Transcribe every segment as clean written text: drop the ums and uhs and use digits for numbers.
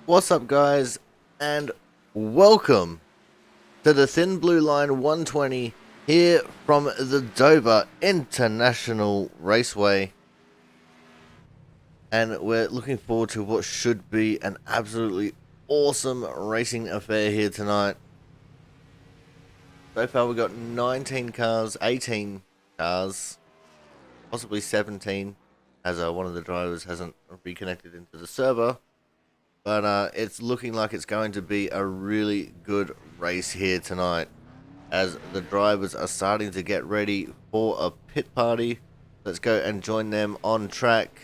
What's up, guys, and welcome to the Thin Blue Line 120 here from the Dover International Raceway. And we're looking forward to what should be an absolutely awesome racing affair here tonight. So far, we've got 19 cars, 18 cars, possibly 17, as one of the drivers hasn't reconnected into the server. But it's looking like it's going to be a really good race here tonight, as the drivers are starting to get ready for a pit party. Let's go and join them on track.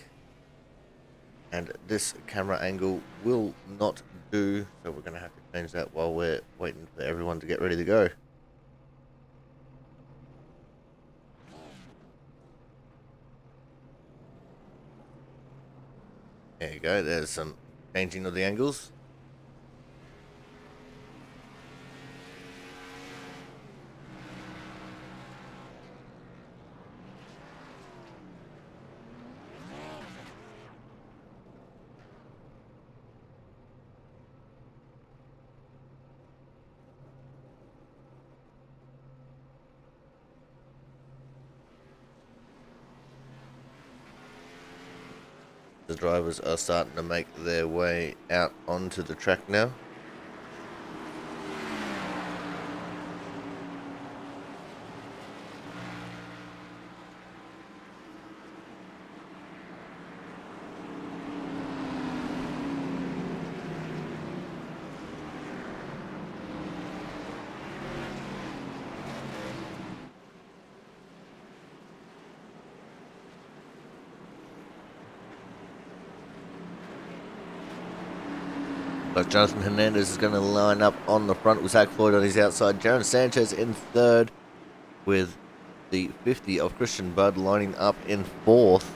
And this camera angle will not do, so we're going to have to change that while we're waiting for everyone to get ready to go. There you go, there's some changing of the angles. The drivers are starting to make their way out onto the track now. But Jonathan Hernandez is going to line up on the front with Zach Floyd on his outside. Jaron Sanchez in third, with the 50 of Christian Budd lining up in fourth.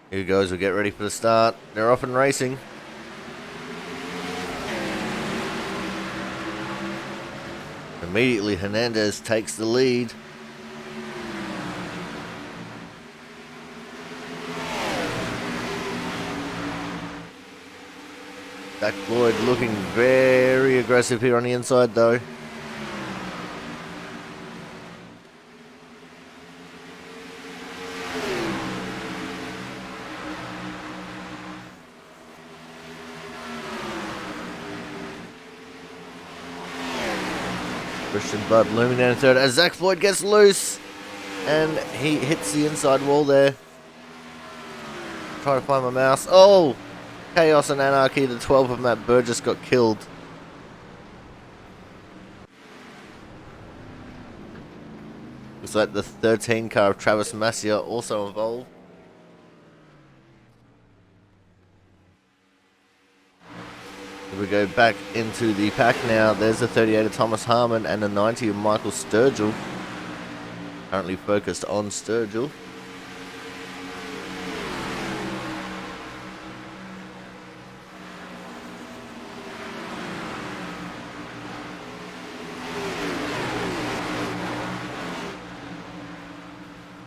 Here goes, we'll get ready for the start. They're off and racing. Immediately, Hernandez takes the lead. Zach Floyd looking very aggressive here on the inside, though. Christian Budd looming down in third as Zach Floyd gets loose, and he hits the inside wall there. Trying to find my mouse. Oh! Chaos and Anarchy, the 12 of Matt Burgess got killed. Looks like the 13 car of Travis Massia also involved. We go back into the pack now. There's the 38 of Thomas Harmon and the 90 of Michael Sturgill. Currently focused on Sturgill.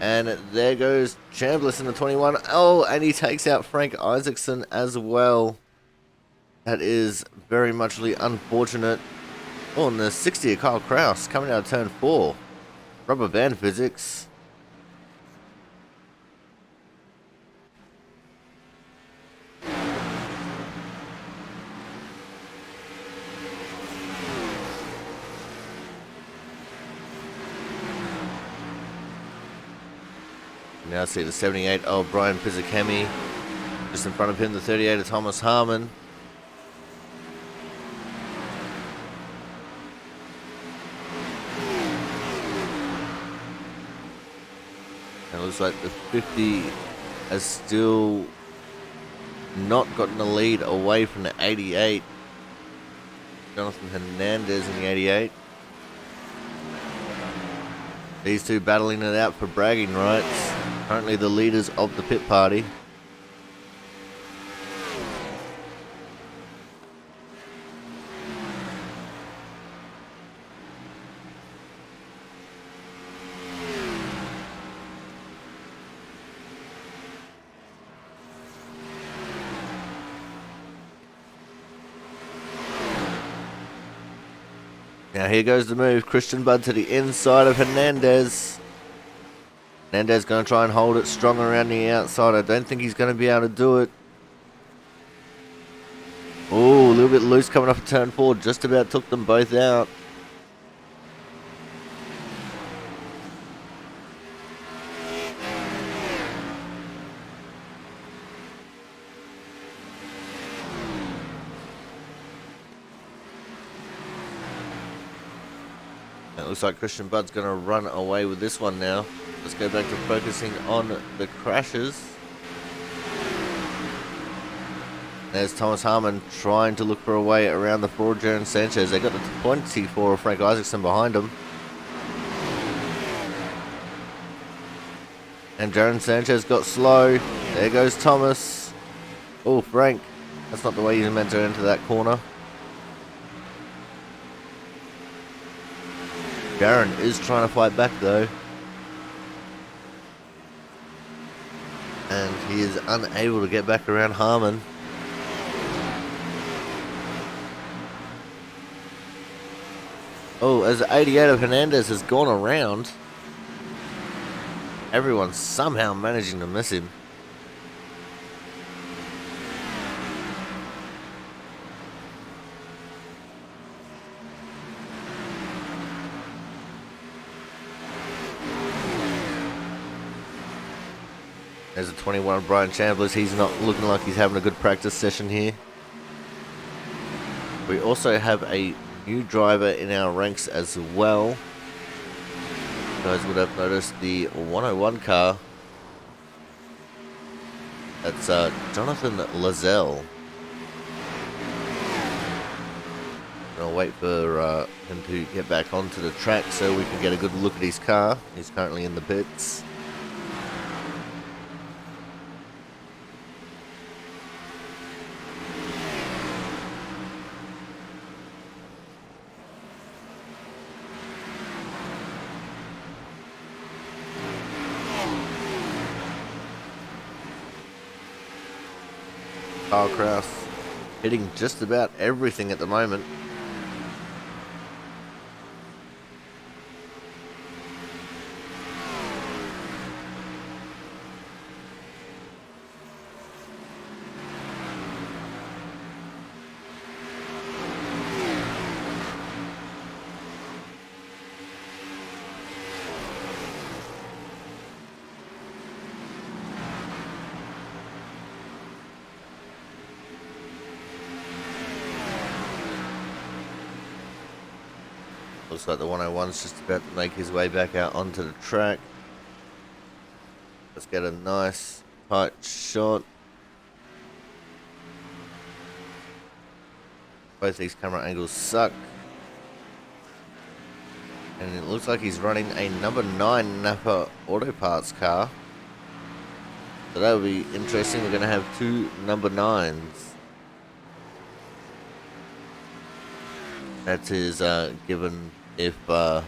And there goes Chambliss in the 21. Oh, and he takes out Frank Isaacson as well. That is very muchly unfortunate. Oh, and the 60 of Kyle Kraus coming out of turn 4. Rubber band physics. Now see the 78 of Brian Pizzakemi. Just in front of him, the 38 of Thomas Harmon. And it looks like the 50 has still not gotten the lead away from the 88. Jonathan Hernandez in the 88. These two battling it out for bragging rights. Currently the leaders of the pit party. Now here goes the move. Christian Bud to the inside of Hernandez. Hernandez going to try and hold it strong around the outside. I don't think he's going to be able to do it. Oh, a little bit loose coming up a turn 4. Just about took them both out. It looks like Christian Bud's going to run away with this one now. Let's go back to focusing on the crashes. There's Thomas Harmon trying to look for a way around the 4 Jaron Sanchez. They got the 24 of Frank Isaacson behind him. And Jaron Sanchez got slow. There goes Thomas. Oh, Frank. That's not the way you're meant to enter that corner. Jaron is trying to fight back though. And he is unable to get back around Harmon. Oh, as the 88 of Hernandez has gone around, everyone's somehow managing to miss him. There's a 21 Brian Chambliss. He's not looking like he's having a good practice session here. We also have a new driver in our ranks as well. You guys would have noticed the 101 car. That's Jonathan Lazelle. Gonna wait for him to get back onto the track so we can get a good look at his car. He's currently in the pits. Kyle Kraus hitting just about everything at the moment. Looks like the 101's just about to make his way back out onto the track. Let's get a nice tight shot. Both these camera angles suck. And it looks like he's running a number 9 Napa Auto Parts car. So that'll be interesting. We're going to have 2 number 9s. That is given if the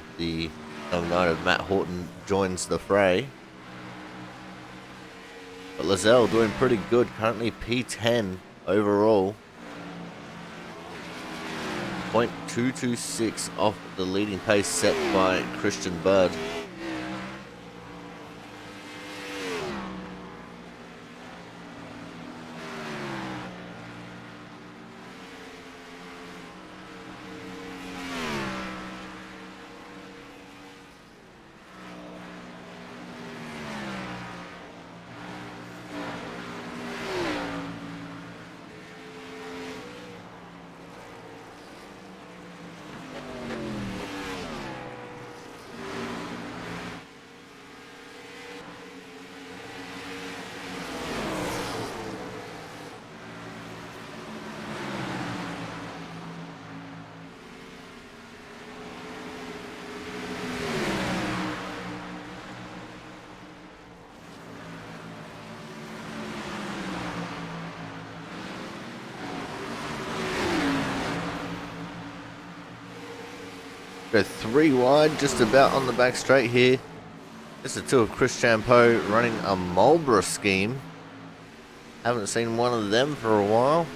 number 9 of Matt Horton joins the fray. But Lazelle doing pretty good, currently P10 overall. 0.226 off the leading pace set by Christian Bud. Go 3 wide, just about on the back straight here. This is 2 of Chris Champeau running a Marlboro scheme. Haven't seen one of them for a while.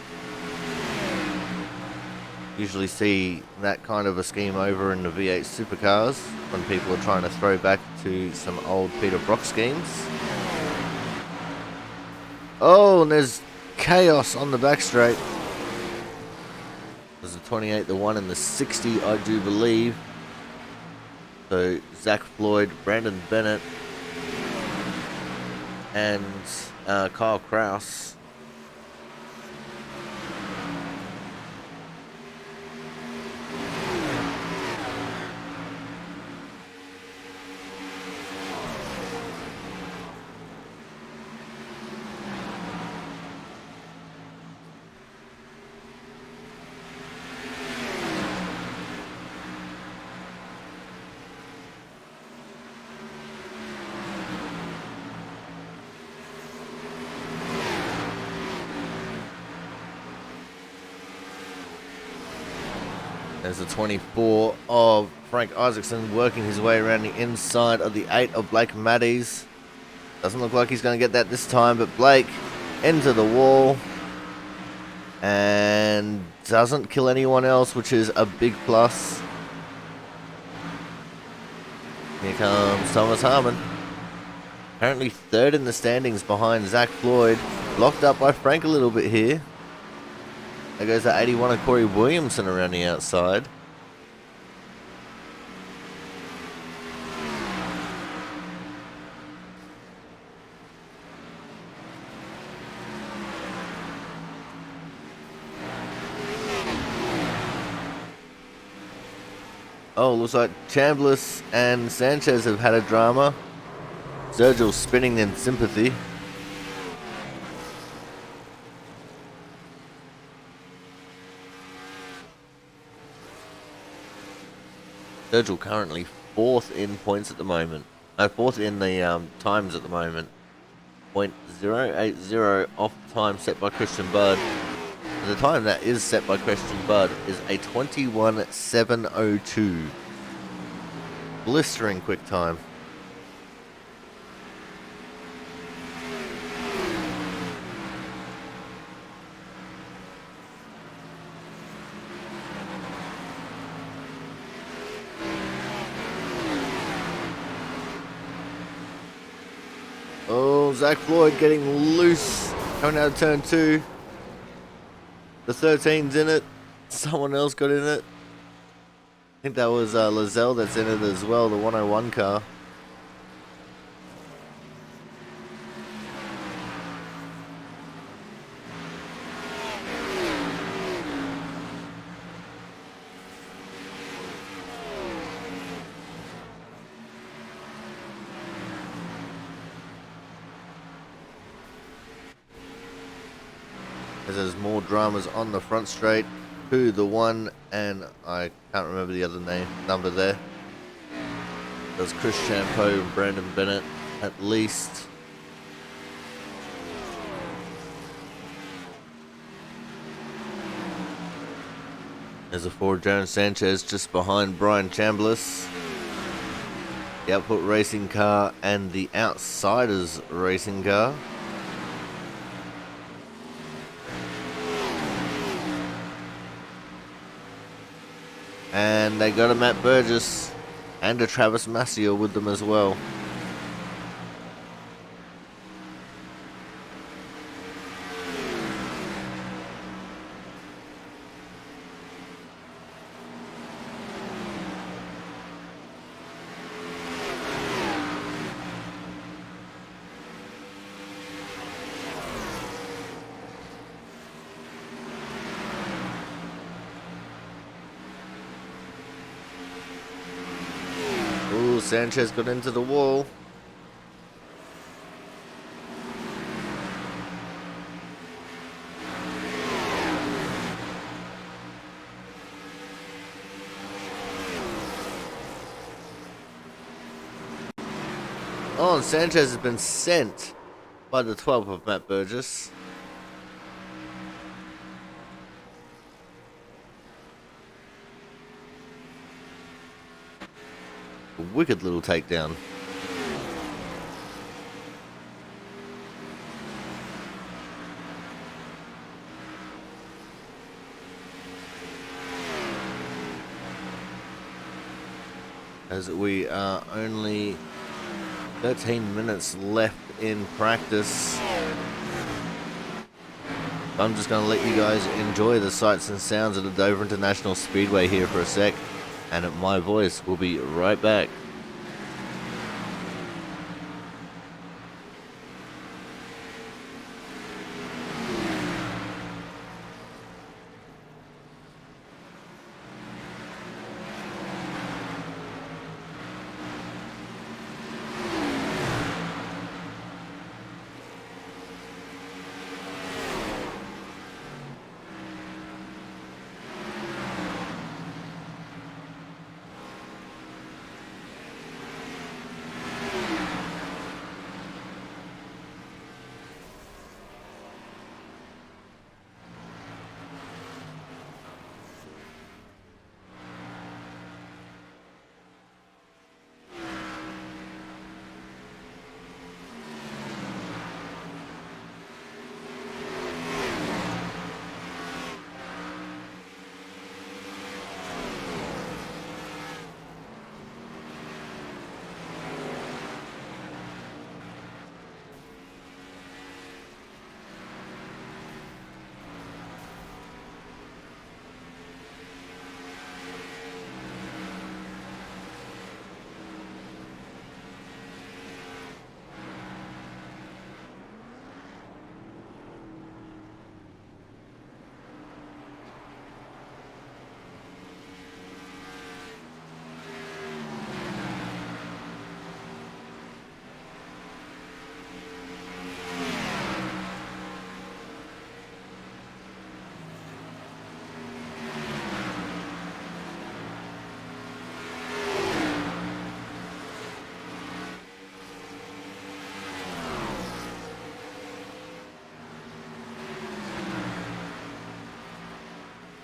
Usually see that kind of a scheme over in the V8 supercars when people are trying to throw back to some old Peter Brock schemes. Oh, and there's chaos on the back straight. There's a 28, the 1, and the 60, I do believe. So Zach Floyd, Brandon Bennett, and Kyle Kraus. There's a 24 of Frank Isaacson working his way around the inside of the 8 of Blake Matties. Doesn't look like he's going to get that this time, but Blake into the wall and doesn't kill anyone else, which is a big plus. Here comes Thomas Harmon. Currently third in the standings behind Zach Floyd. Locked up by Frank a little bit here. There goes that 81 of Corey Williamson around the outside. Oh, looks like Chambliss and Sanchez have had a drama. Sergio spinning in sympathy. Sergio currently fourth in points at the moment. No, fourth in the times at the moment. 0.080 off the time set by Christian Budd. The time that is set by Christian Budd is a 21.702. Blistering quick time. Oh, Zach Floyd getting loose. Coming out of turn 2. The 13's in it. Someone else got in it. I think that was Lizelle that's in it as well, the 101 car. As there's more dramas on the front straight. Who, the 1, and I can't remember the other number there. There's Chris Champeau and Brandon Bennett at least. There's a 4 Jaron Sanchez just behind Brian Chambliss. The Output Racing car and the Outsiders Racing car. And they got a Matt Burgess and a Travis Massio with them as well. Ooh, Sanchez got into the wall. Oh, and Sanchez has been sent by the 12 of Matt Burgess. A wicked little takedown. as we are only 13 minutes left in practice. I'm just going to let you guys enjoy the sights and sounds of the Dover International Speedway here for a sec, and my voice will be right back.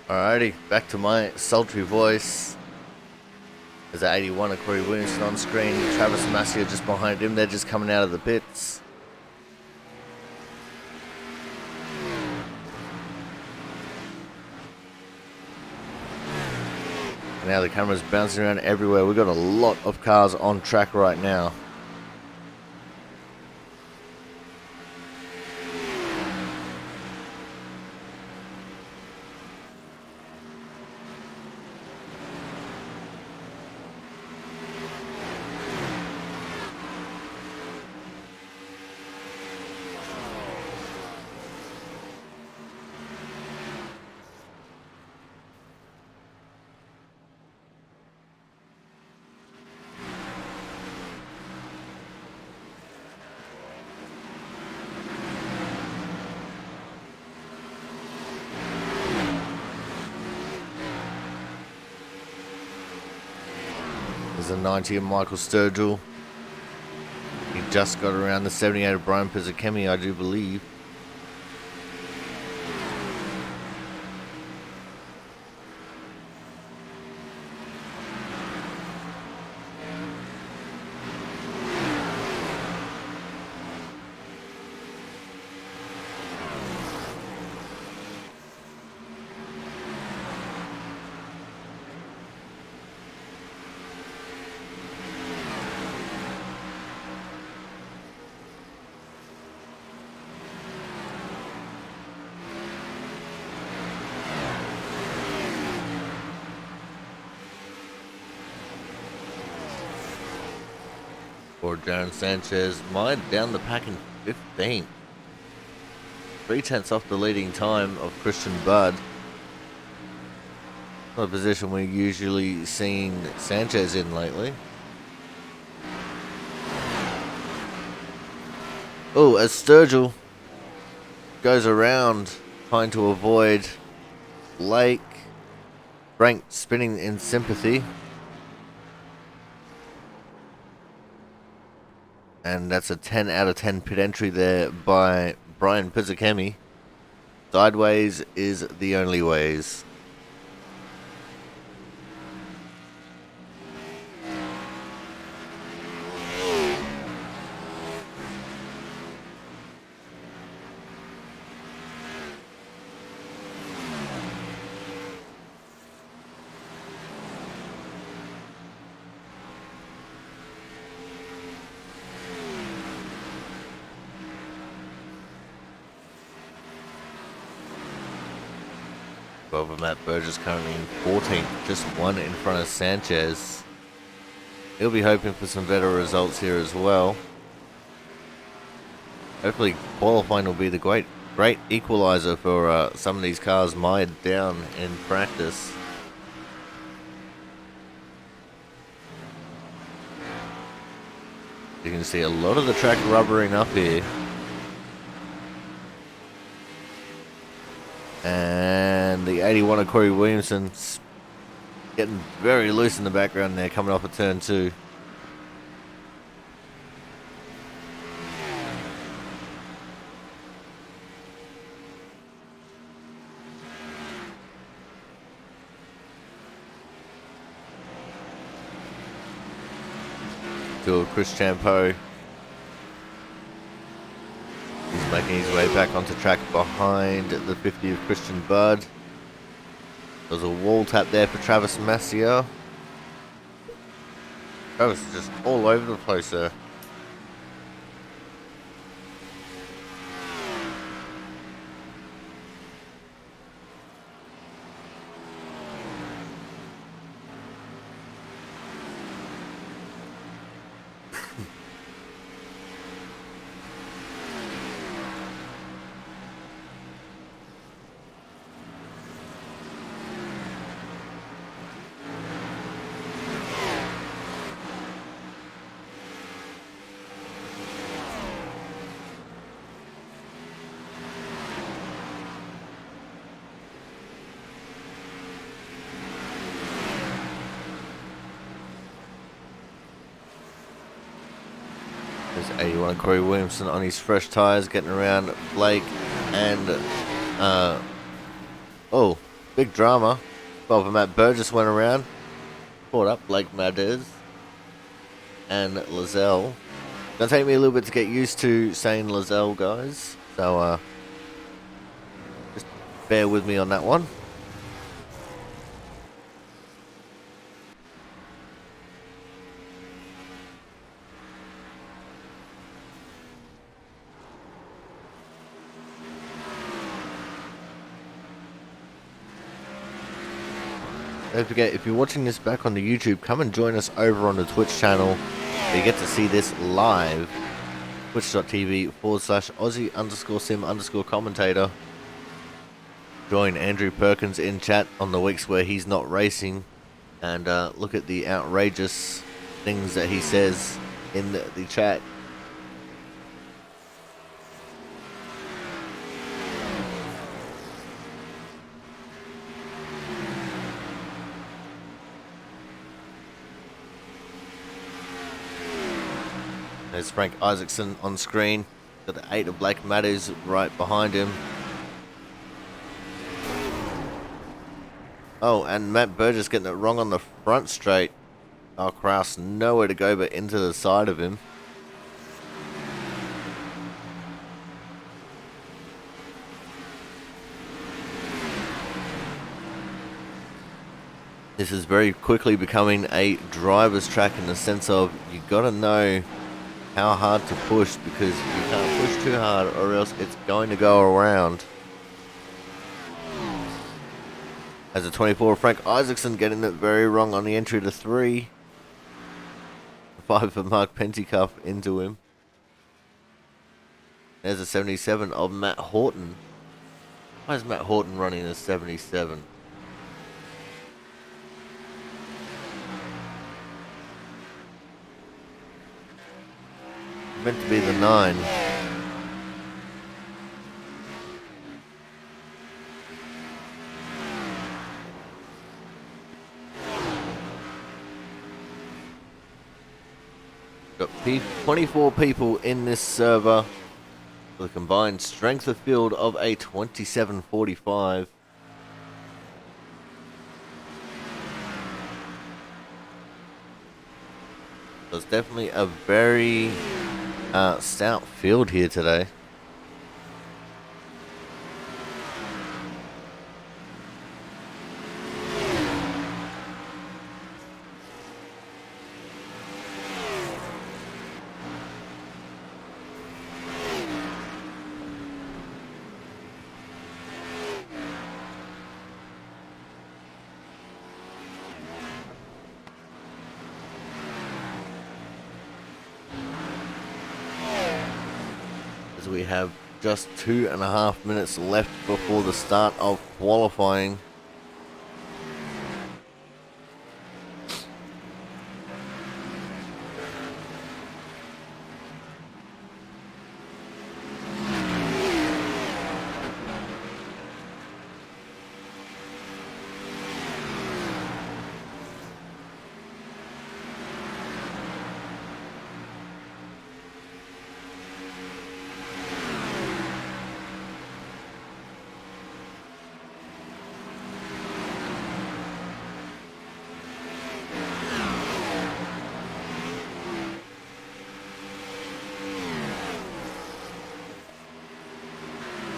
Alrighty, back to my sultry voice. There's an 81 of Corey Williamson on screen. Travis Massio just behind him. They're just coming out of the pits. And now the camera's bouncing around everywhere. We've got a lot of cars on track right now. There's a 90 of Michael Sturgill. He just got around the 78 of Brian Pizzakemi, I do believe. For Darren Sanchez, mired down the pack in 15th. 3/10 off the leading time of Christian Budd. Not a position we're usually seeing Sanchez in lately. Oh, as Sturgill goes around trying to avoid Blake. Frank spinning in sympathy. And that's a 10 out of 10 pit entry there by Brian Pizzakemi. Sideways is the only ways. Well, but Matt Burgess currently in 14th, just one in front of Sanchez. He'll be hoping for some better results here as well. Hopefully qualifying will be the great equalizer for some of these cars mired down in practice. You can see a lot of the track rubbering up here. And the 81 of Corey Williamson's getting very loose in the background there, coming off a turn 2. To Chris Champeau. He's making his way back onto track behind the 50 of Christian Budd. There's a wall tap there for Travis Massier. Travis is just all over the place there. There's 81 Corey Williamson on his fresh tyres, getting around Blake and oh, big drama. Well, Matt Burgess went around, caught up Blake Madez and Lazelle. Gonna take me a little bit to get used to saying Lazelle, guys. So just bear with me on that one. Don't forget, if you're watching this back on the YouTube, come and join us over on the Twitch channel. You get to see this live. Twitch.tv/Aussie_sim_commentator. Join Andrew Perkins in chat on the weeks where he's not racing. And look at the outrageous things that he says in the chat. There's Frank Isaacson on screen. Got the 8 of Blake Matthews right behind him. Oh, and Matt Burgess getting it wrong on the front straight. Oh, Kraus nowhere to go but into the side of him. This is very quickly becoming a driver's track in the sense of you got to know how hard to push, because you can't push too hard or else it's going to go around. As a 24, Frank Isaacson getting it very wrong on the entry to 3. 5 for Mark Pentecoff into him. There's a 77 of Matt Horton. Why is Matt Horton running a 77? Meant to be the 9. Got 24 people in this server with a combined strength of field of a 2745. So it's definitely a very stout field here today. as we have just 2.5 minutes left before the start of qualifying.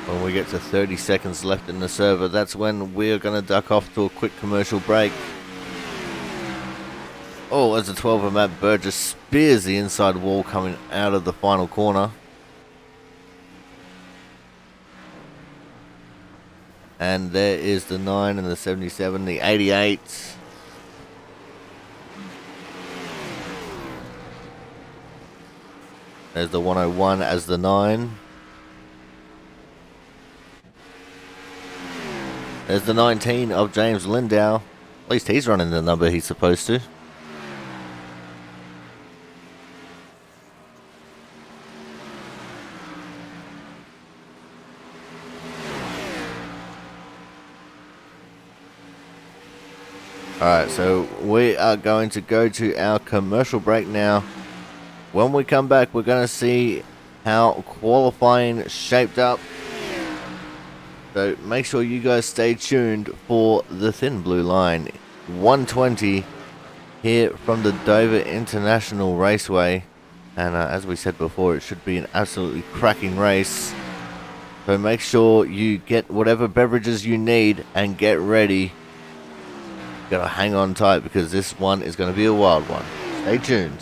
When we get to 30 seconds left in the server, that's when we're going to duck off to a quick commercial break. Oh, as the 12er Matt Burgess spears the inside wall coming out of the final corner. And there is the 9 and the 77, the 88. There's the 101 as the 9. There's the 19 of James Lindow. At least he's running the number he's supposed to. Alright, so we are going to go to our commercial break now. When we come back, we're going to see how qualifying shaped up. So make sure you guys stay tuned for the thin blue line. 120 here from the Dover International Raceway. And as we said before, it should be an absolutely cracking race. So make sure you get whatever beverages you need and get ready. Gotta hang on tight because this one is going to be a wild one. Stay tuned.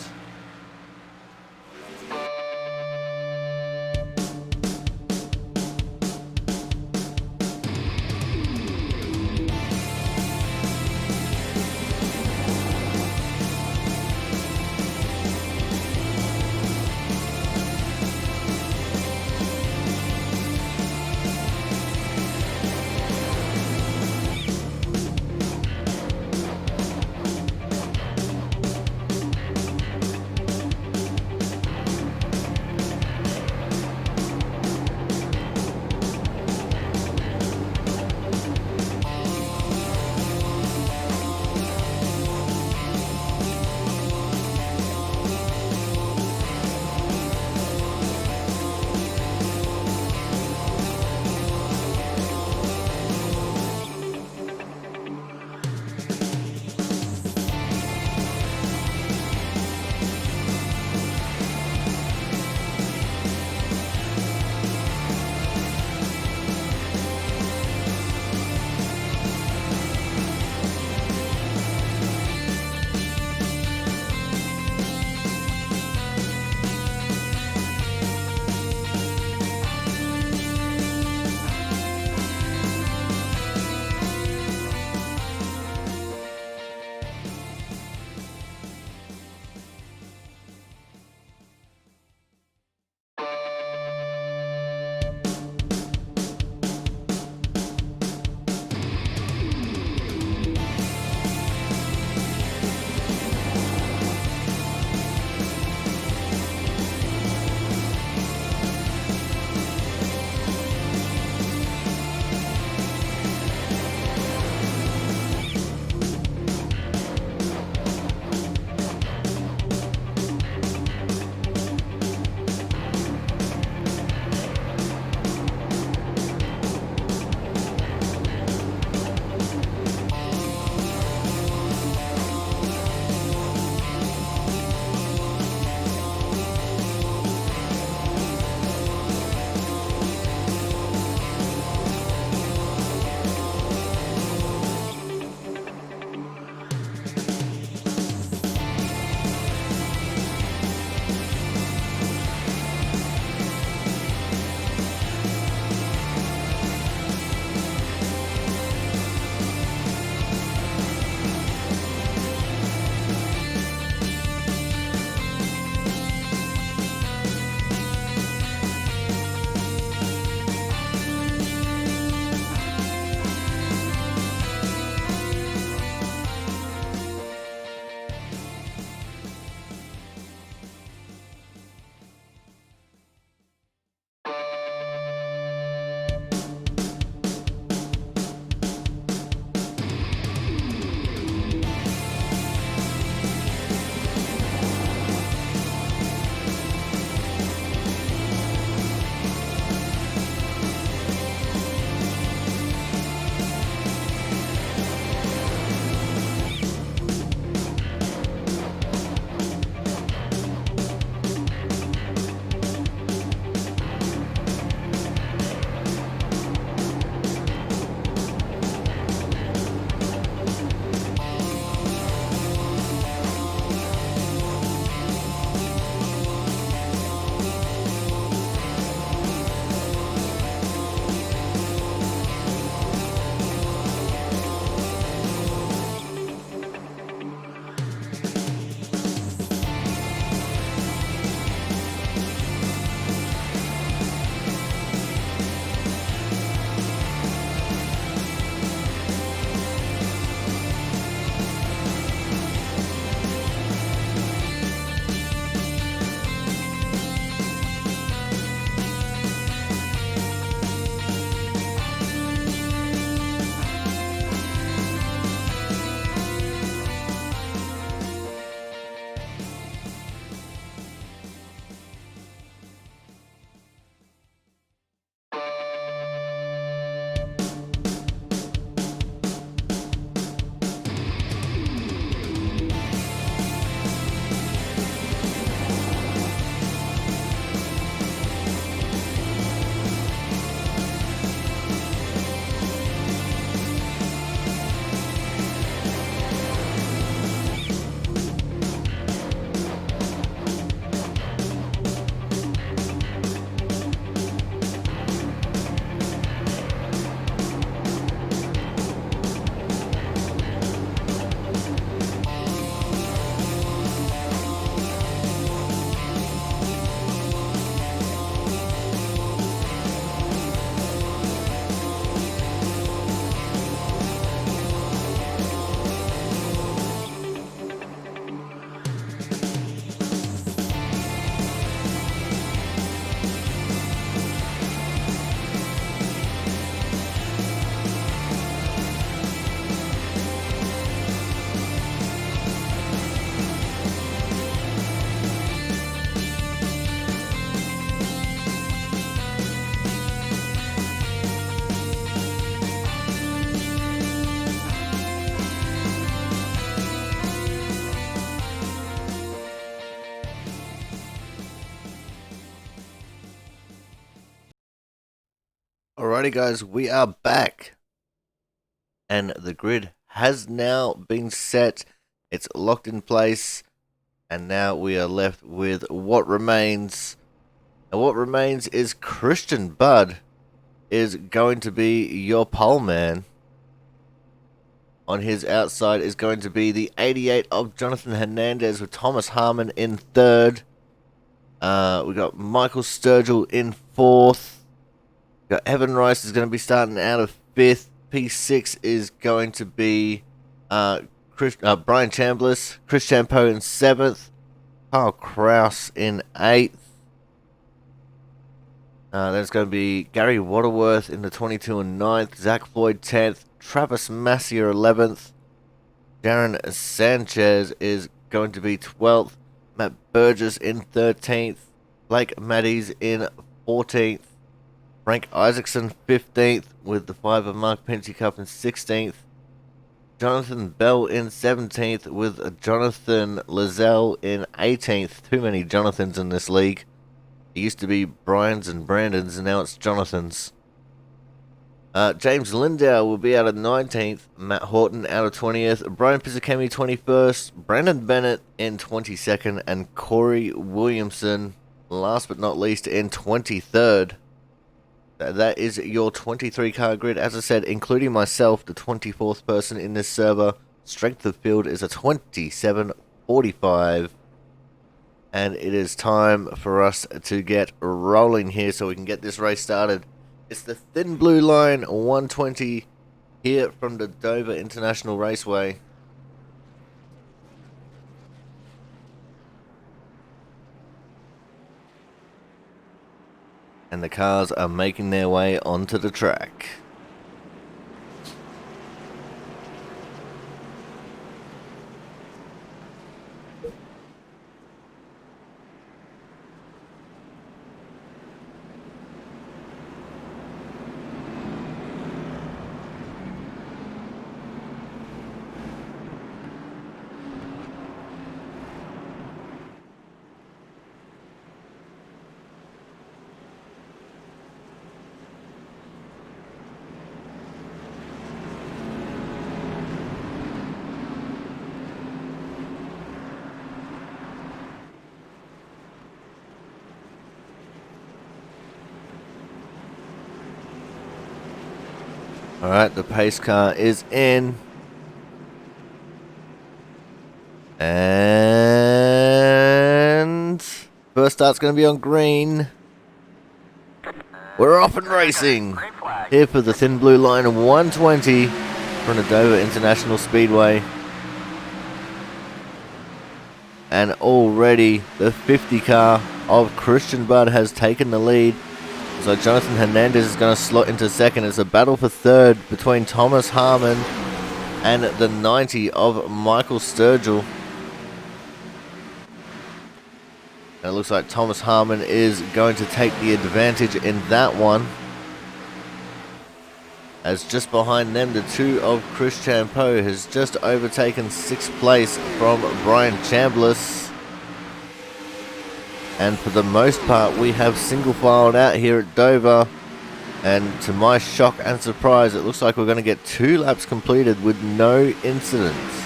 Alrighty guys, we are back and the grid has now been set. It's locked in place and now we are left with what remains. And what remains is Christian Bud is going to be your pole man. On his outside is going to be the 88 of Jonathan Hernandez with Thomas Harmon in third. We got Michael Sturgill in fourth. We got Evan Rice is going to be starting out of fifth. P6 is going to be Brian Chambliss, Chris Champeau in seventh. Kyle Kraus in eighth. Then it's going to be Gary Waterworth in the 22 and 9th, Zach Floyd 10th, Travis Massier 11th, Darren Sanchez is going to be 12th, Matt Burgess in 13th, Blake Maddies in 14th, Frank Isaacson 15th with the 5 of Mark Pintycup in 16th, Jonathan Bell in 17th with Jonathan Lizelle in 18th. Too many Jonathans in this league. It used to be Brian's and Brandon's, and now it's Jonathan's. James Lindau will be out of 19th, Matt Horton out of 20th, Brian Pizzakemi 21st, Brandon Bennett in 22nd, and Corey Williamson, last but not least, in 23rd. That is your 23-car grid. As I said, including myself, the 24th person in this server. Strength of field is a 27.45. And it is time for us to get rolling here so we can get this race started. It's the Thin Blue Line 120 here from the Dover International Raceway. And the cars are making their way onto the track. Alright, the pace car is in. And first start's going to be on green. We're off and racing. Here for the Thin Blue Line 120 from the Dover International Speedway. And already the 50 car of Christian Bud has taken the lead. So Jonathan Hernandez is going to slot into second. It's a battle for third between Thomas Harmon and the 90 of Michael Sturgill. And it looks like Thomas Harmon is going to take the advantage in that one. As just behind them, the 2 of Chris Champeau has just overtaken 6th place from Brian Chambliss. And for the most part, we have single filed out here at Dover. And to my shock and surprise, it looks like we're going to get 2 laps completed with no incidents.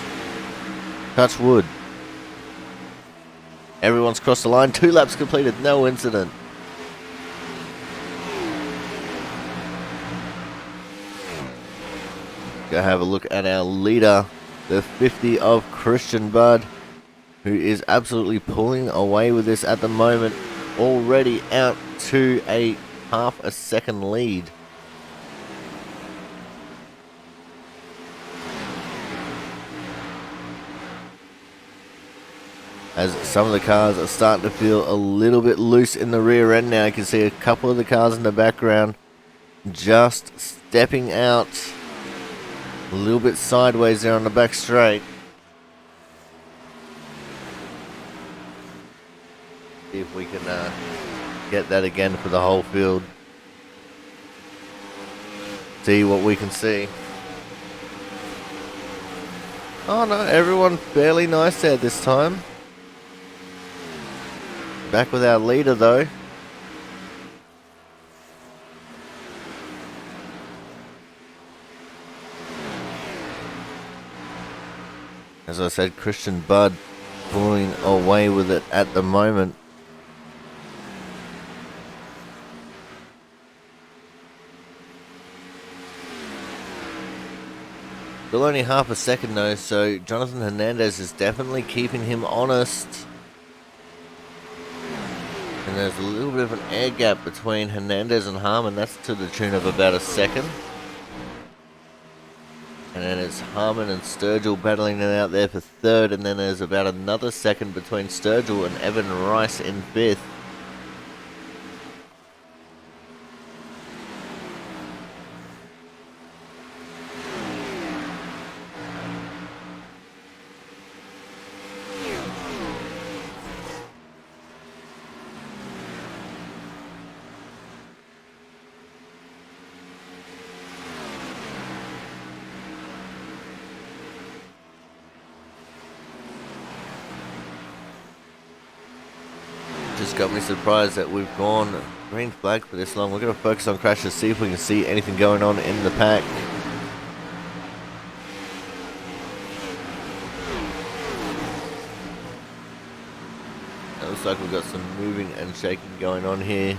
Touch wood. Everyone's crossed the line. 2 laps completed, no incident. Go have a look at our leader, the 50 of Christian Bud, who is absolutely pulling away with this at the moment, already out to a half a second lead. As some of the cars are starting to feel a little bit loose in the rear end now. You can see a couple of the cars in the background just stepping out a little bit sideways there on the back straight. See if we can get that again for the whole field. See what we can see. Oh no, everyone fairly nice there this time. Back with our leader though. As I said, Christian Budd pulling away with it at the moment. Still only half a second though, so Jonathan Hernandez is definitely keeping him honest. And there's a little bit of an air gap between Hernandez and Harmon. That's to the tune of about a second. And then it's Harmon and Sturgill battling it out there for third. And then there's about another second between Sturgill and Evan Rice in fifth. Just got me surprised that we've gone green flag for this long. We're going to focus on crashes, see if we can see anything going on in the pack. It looks like we've got some moving and shaking going on here,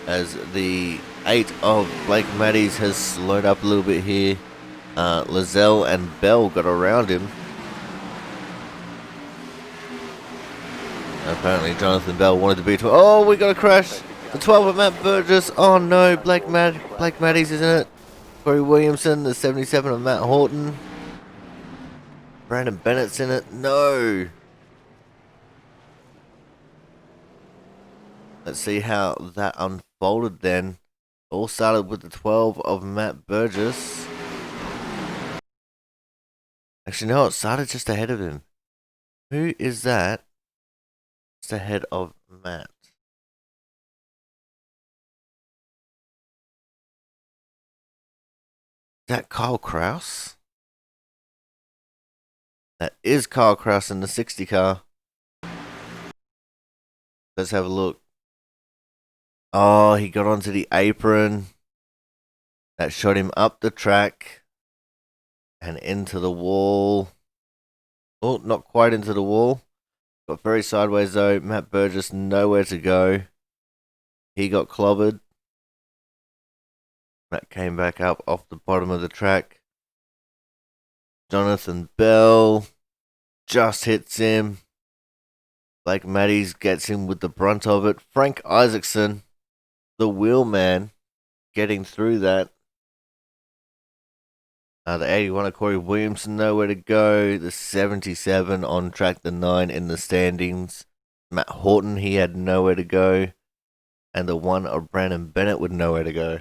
as the 8 of Blake Matties has slowed up a little bit here. Lizelle and Bell got around him. Apparently Jonathan Bell wanted to be... Oh, we got a crash! The 12 of Matt Burgess. Oh no, Blake Matties is in it. Corey Williamson, the 77 of Matt Horton. Brandon Bennett's in it. No! Let's see how that unfolded then. All started with the 12 of Matt Burgess. Actually, no, it started just ahead of him. Who is that? It's ahead of Matt. Is that Kyle Kraus? That is Kyle Kraus in the 60 car. Let's have a look. Oh, he got onto the apron. That shot him up the track and into the wall. Oh, not quite into the wall. Got very sideways though. Matt Burgess nowhere to go. He got clobbered. Matt came back up off the bottom of the track. Jonathan Bell just hits him. Blake Matties gets him with the brunt of it. Frank Isaacson, the wheelman, getting through that. The 81 of Corey Williamson, nowhere to go. The 77 on track, the 9 in the standings. Matt Horton, he had nowhere to go. And the 1 of Brandon Bennett with nowhere to go.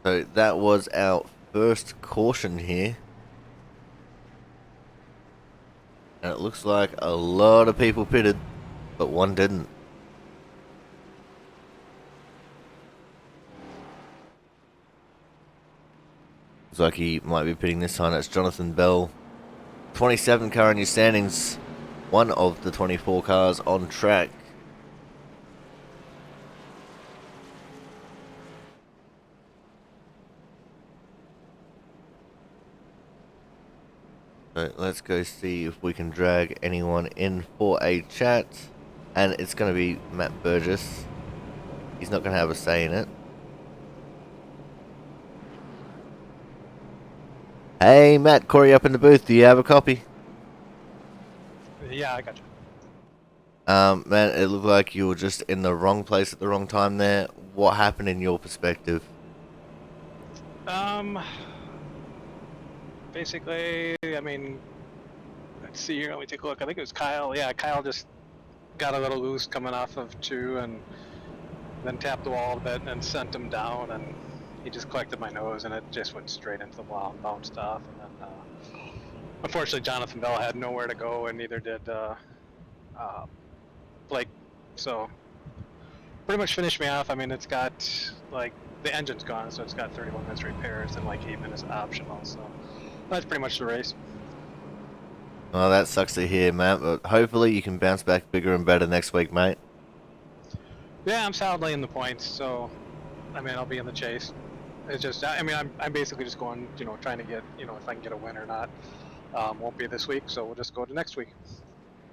So that was our first caution here. And it looks like a lot of people pitted, but one didn't. Looks like he might be pitting this time. That's Jonathan Bell. 27 car in your standings. One of the 24 cars on track. So let's go see if we can drag anyone in for a chat. And it's going to be Matt Burgess. He's not going to have a say in it. Hey Matt, Corey up in the booth. Do you have a copy? Yeah, I got you. Man, it looked like you were just in the wrong place at the wrong time there. What happened in your perspective? Basically, I mean, let's see here. Let me take a look. I think it was Kyle. Yeah, Kyle just got a little loose coming off of 2 and then tapped the wall a bit and sent him down, and he just collected my nose and it just went straight into the wall and bounced off. And then, unfortunately, Jonathan Bell had nowhere to go, and neither did Blake. So pretty much finished me off. I mean, it's got like the engine's gone, so it's got 31 minutes repairs and like 8 minutes optional. So that's pretty much the race. Oh, that sucks to hear, Matt. But hopefully you can bounce back bigger and better next week, mate. Yeah, I'm solidly in the points, so I mean, I'll be in the chase. It's just, I mean, I'm basically just going, trying to get, if I can get a win or not. Won't be this week, so we'll just go to next week.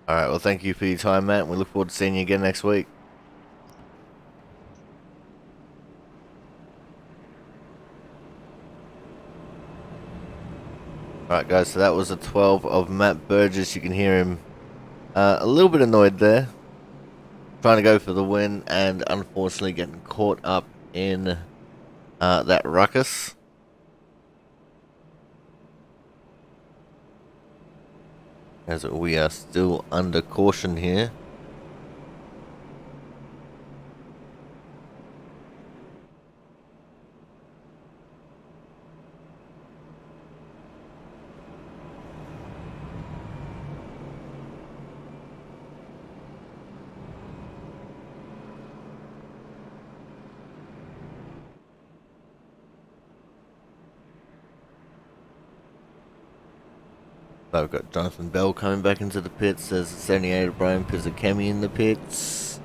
All right. Well, thank you for your time, Matt. We look forward to seeing you again next week. All right, guys. So that was a 12 of Matt Burgess. You can hear him a little bit annoyed there, trying to go for the win, and unfortunately getting caught up in that ruckus. As we are still under caution here. So I've got Jonathan Bell coming back into the pits. There's 78 of Brian Pizzakemi in the pits.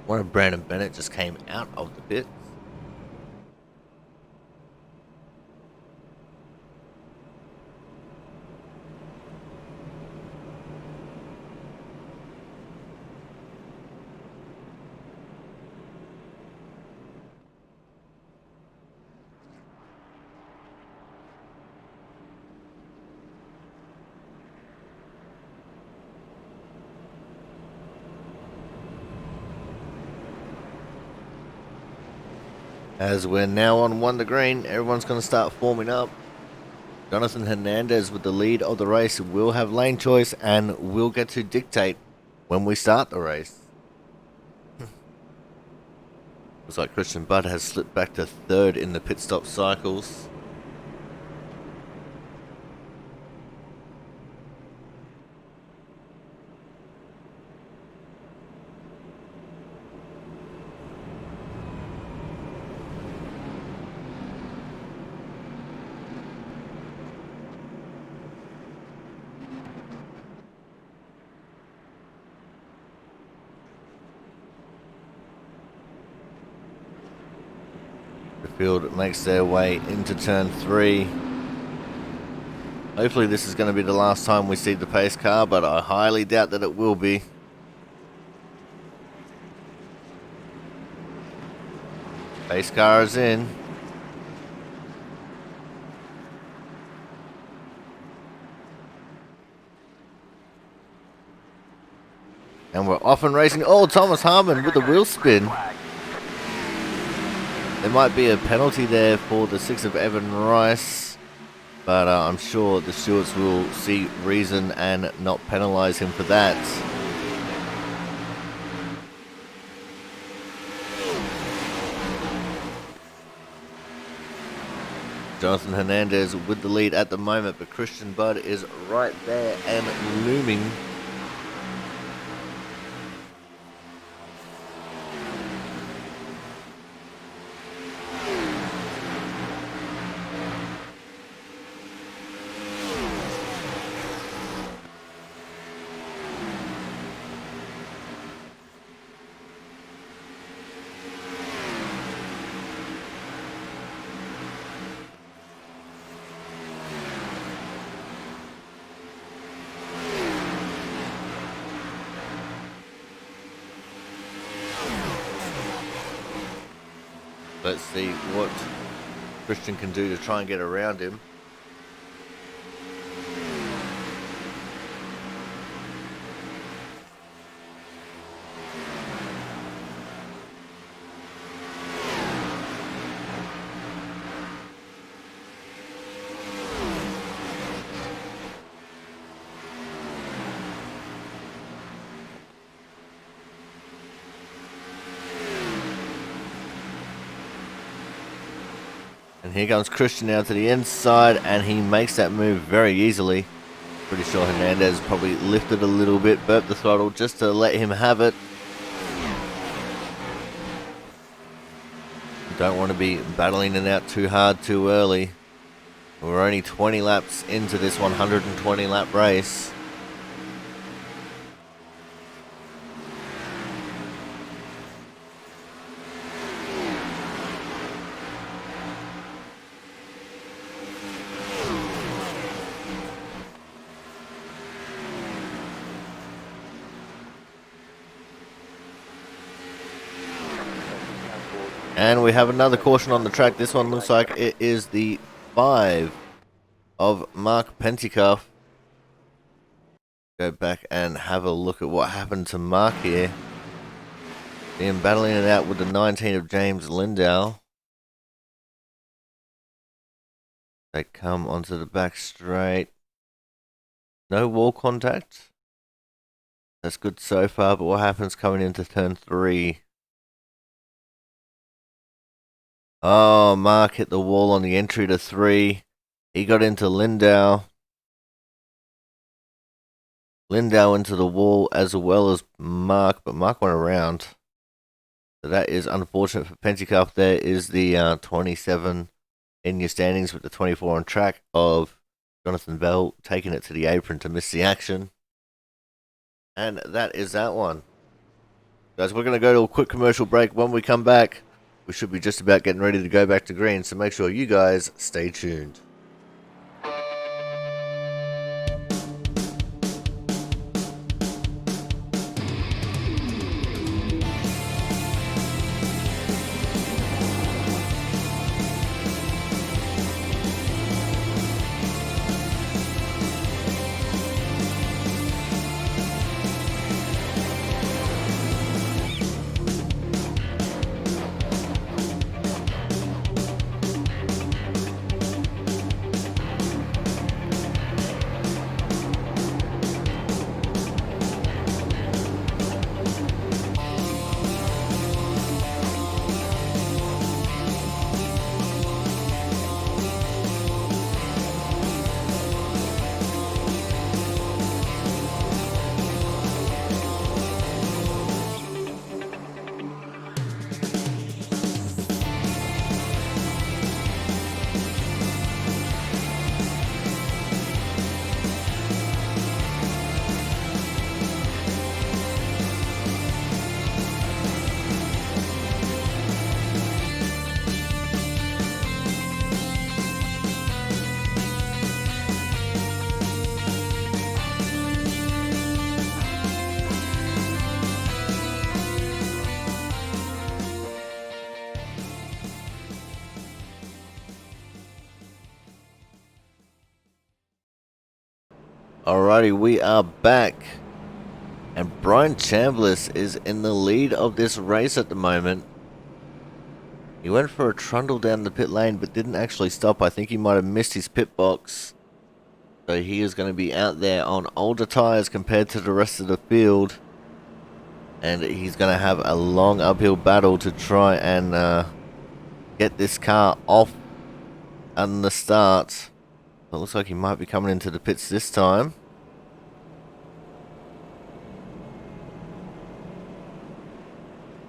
One of Brandon Bennett just came out of the pit. As we're now on 1 to green, everyone's going to start forming up. Jonathan Hernandez with the lead of the race will have lane choice and will get to dictate when we start the race. Looks like Christian Budd has slipped back to 3rd in the pit stop cycles. The field makes their way into turn 3. Hopefully this is going to be the last time we see the pace car, but I highly doubt that it will be. Pace car is in. And we're off and racing. Oh, Thomas Harmon with the wheel spin. There might be a penalty there for the 6 of Evan Rice, but I'm sure the stewards will see reason and not penalise him for that. Jonathan Hernandez with the lead at the moment, but Christian Budd is right there and looming. Let's see what Christian can do to try and get around him. And here comes Christian now to the inside, and he makes that move very easily. Pretty sure Hernandez probably lifted a little bit, burped the throttle just to let him have it. Don't want to be battling it out too hard too early. We're only 20 laps into this 120 lap race. And we have another caution on the track. This one looks like it is the 5 of Mark Pentikoff. Go back and have a look at what happened to Mark here. Being battling it out with the 19 of James Lindau. They come onto the back straight. No wall contact. That's good so far, but what happens coming into turn 3? Oh, Mark hit the wall on the entry to 3. He got into Lindau. Lindau into the wall as well as Mark, but Mark went around. So that is unfortunate for Pentikoff. There is the 27 in your standings with the 24 on track of Jonathan Bell taking it to the apron to miss the action. And that is that one. Guys, we're going to go to a quick commercial break. When we come back, we should be just about getting ready to go back to green. So make sure you guys stay tuned. Alrighty, we are back. And Brian Chambliss is in the lead of this race at the moment. He went for a trundle down the pit lane but didn't actually stop. I think he might have missed his pit box. So he is going to be out there on older tyres compared to the rest of the field. And he's going to have a long uphill battle to try and get this car off on the start. It looks like he might be coming into the pits this time.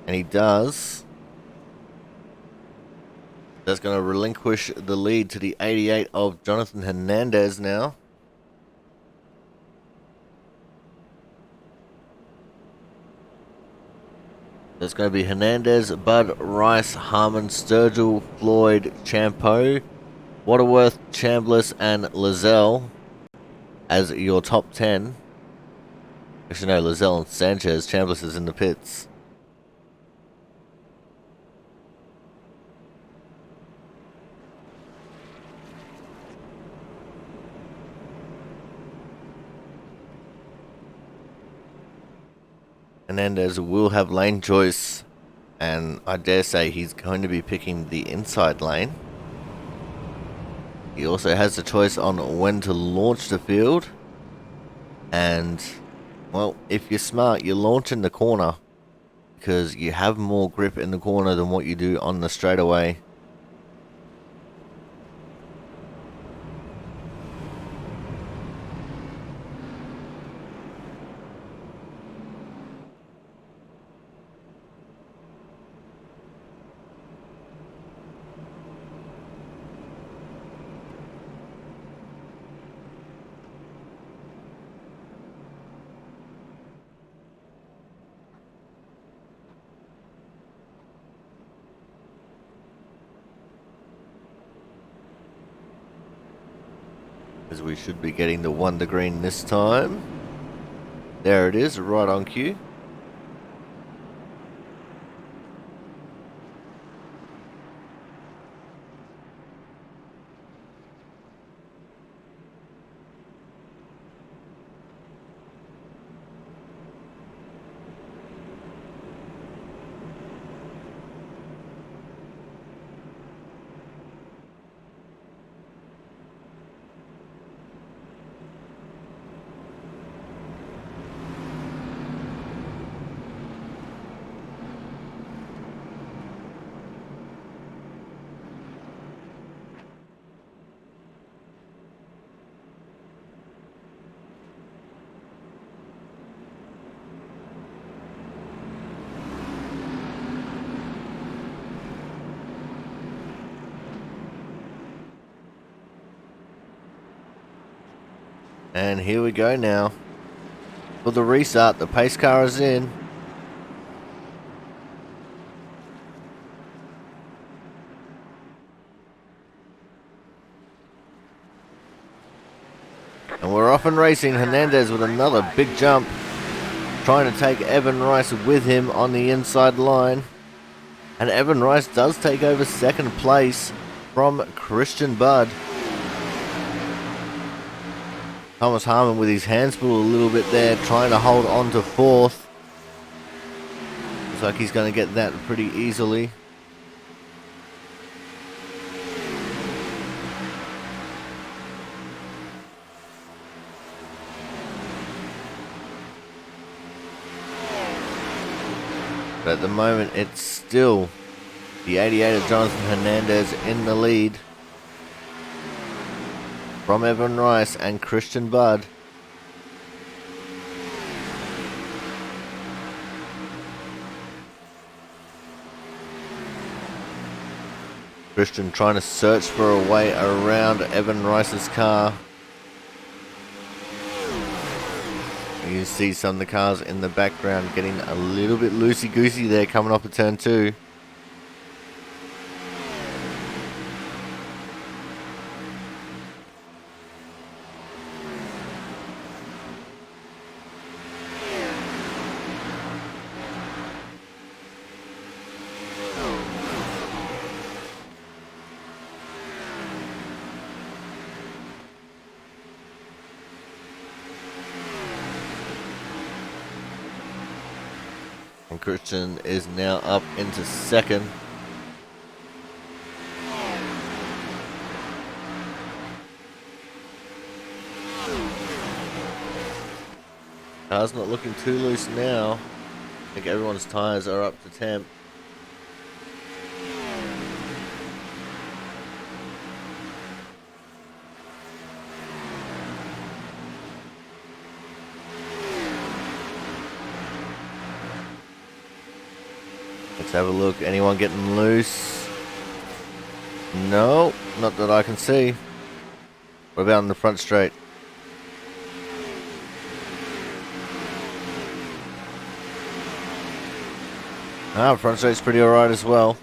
And he does. That's going to relinquish the lead to the 88 of Jonathan Hernandez now. There's going to be Hernandez, Bud, Rice, Harmon, Sturgill, Floyd, Champeau, Waterworth, Chambliss, and Lizelle as your top 10. Actually, no, Lizelle and Sanchez. Chambliss is in the pits. Hernandez will have lane choice, and I dare say he's going to be picking the inside lane. He also has the choice on when to launch the field. And, well, if you're smart, you launch in the corner because you have more grip in the corner than what you do on the straightaway. As we should be getting the Wonder Green this time. There it is, right on cue. And here we go now. For the restart, the pace car is in. And we're off and racing. Hernandez with another big jump. Trying to take Evan Rice with him on the inside line. And Evan Rice does take over second place from Christian Budd. Thomas Harmon with his hands full a little bit there, trying to hold on to fourth. Looks like he's going to get that pretty easily. But at the moment, it's still the 88 of Jonathan Hernandez in the lead from Evan Rice and Christian Budd. Christian trying to search for a way around Evan Rice's car. You can see some of the cars in the background getting a little bit loosey-goosey there coming off of turn 2. And Christian is now up into second. Car's not looking too loose now. I think everyone's tyres are up to temp. Let's have a look. Anyone getting loose? No, not that I can see. What about on the front straight? Front straight's pretty alright as well.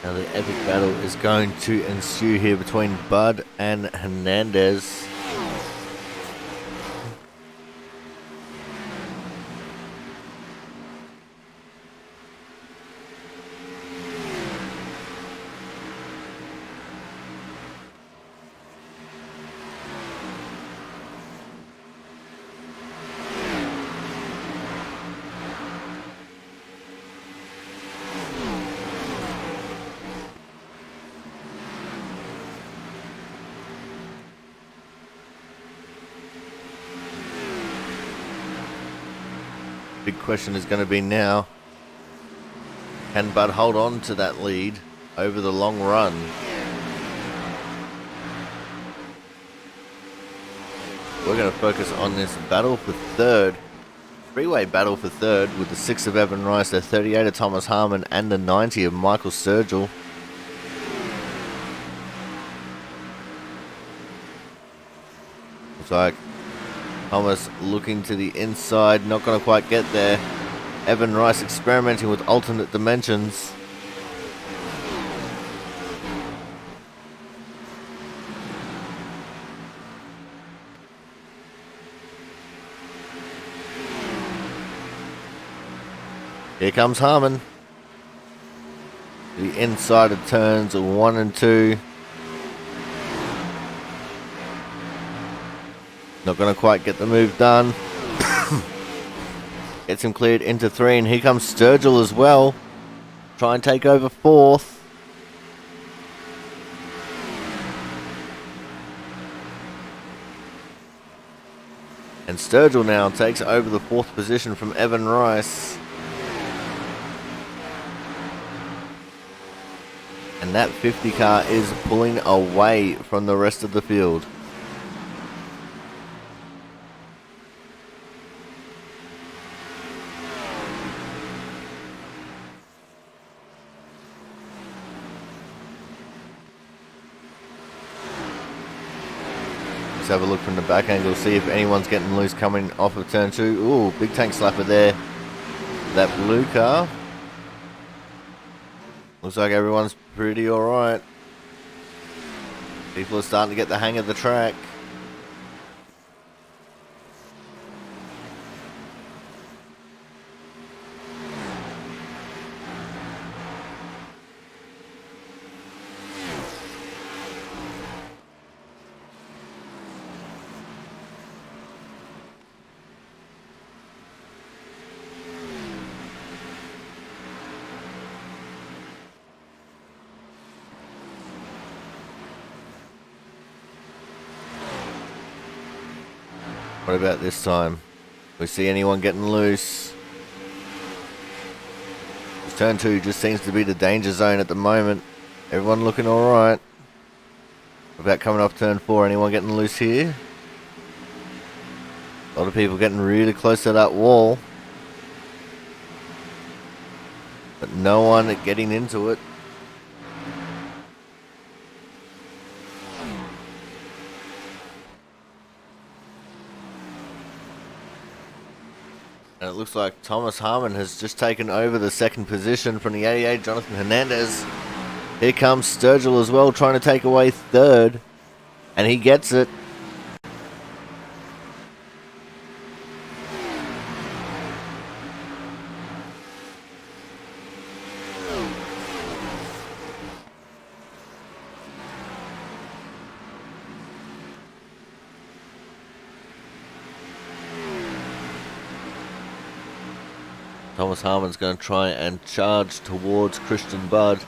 Now the epic battle is going to ensue here between Budd and Hernandez. Big question is going to be now, can Budd hold on to that lead over the long run? We're going to focus on this battle for third, three-way battle for third with the 6 of Evan Rice, the 38 of Thomas Harmon and the 90 of Michael Sturgill. Looks like Thomas looking to the inside, not going to quite get there. Evan Rice experimenting with alternate dimensions. Here comes Harmon. The inside of turns 1 and 2. Not going to quite get the move done. Gets him cleared into 3, and here comes Sturgill as well. Try and take over 4th. And Sturgill now takes over the 4th position from Evan Rice. And that 50 car is pulling away from the rest of the field. Let's have a look from the back angle, see if anyone's getting loose coming off of turn 2. Ooh, big tank slapper there. That blue car. Looks like everyone's pretty alright. People are starting to get the hang of the track. What about this time? We see anyone getting loose? Turn 2 just seems to be the danger zone at the moment. Everyone looking alright. What about coming off turn 4? Anyone getting loose here? A lot of people getting really close to that wall. But no one getting into it. And it looks like Thomas Harmon has just taken over the 2nd position from the 88, Jonathan Hernandez. Here comes Sturgill as well, trying to take away 3rd. And he gets it. Thomas Harmon's going to try and charge towards Christian Budd.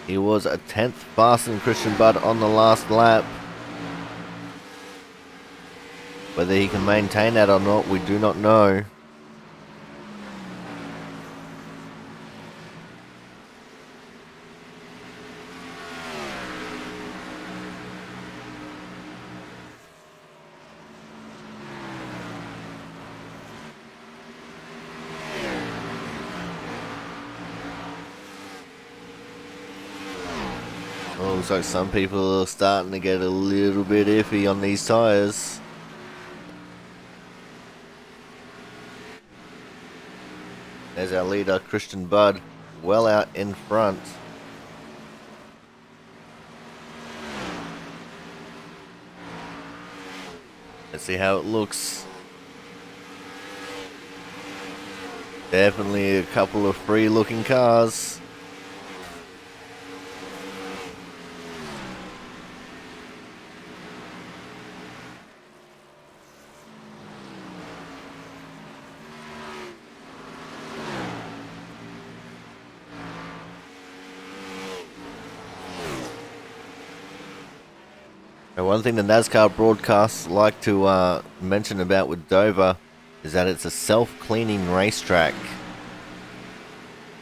He was a 10th faster than Christian Budd on the last lap. Whether he can maintain that or not, we do not know. Well, looks like some people are starting to get a little bit iffy on these tyres. There's our leader, Christian Budd, well out in front. Let's see how it looks. Definitely a couple of free looking cars. Now, one thing the NASCAR broadcasts like to mention about with Dover is that it's a self-cleaning racetrack.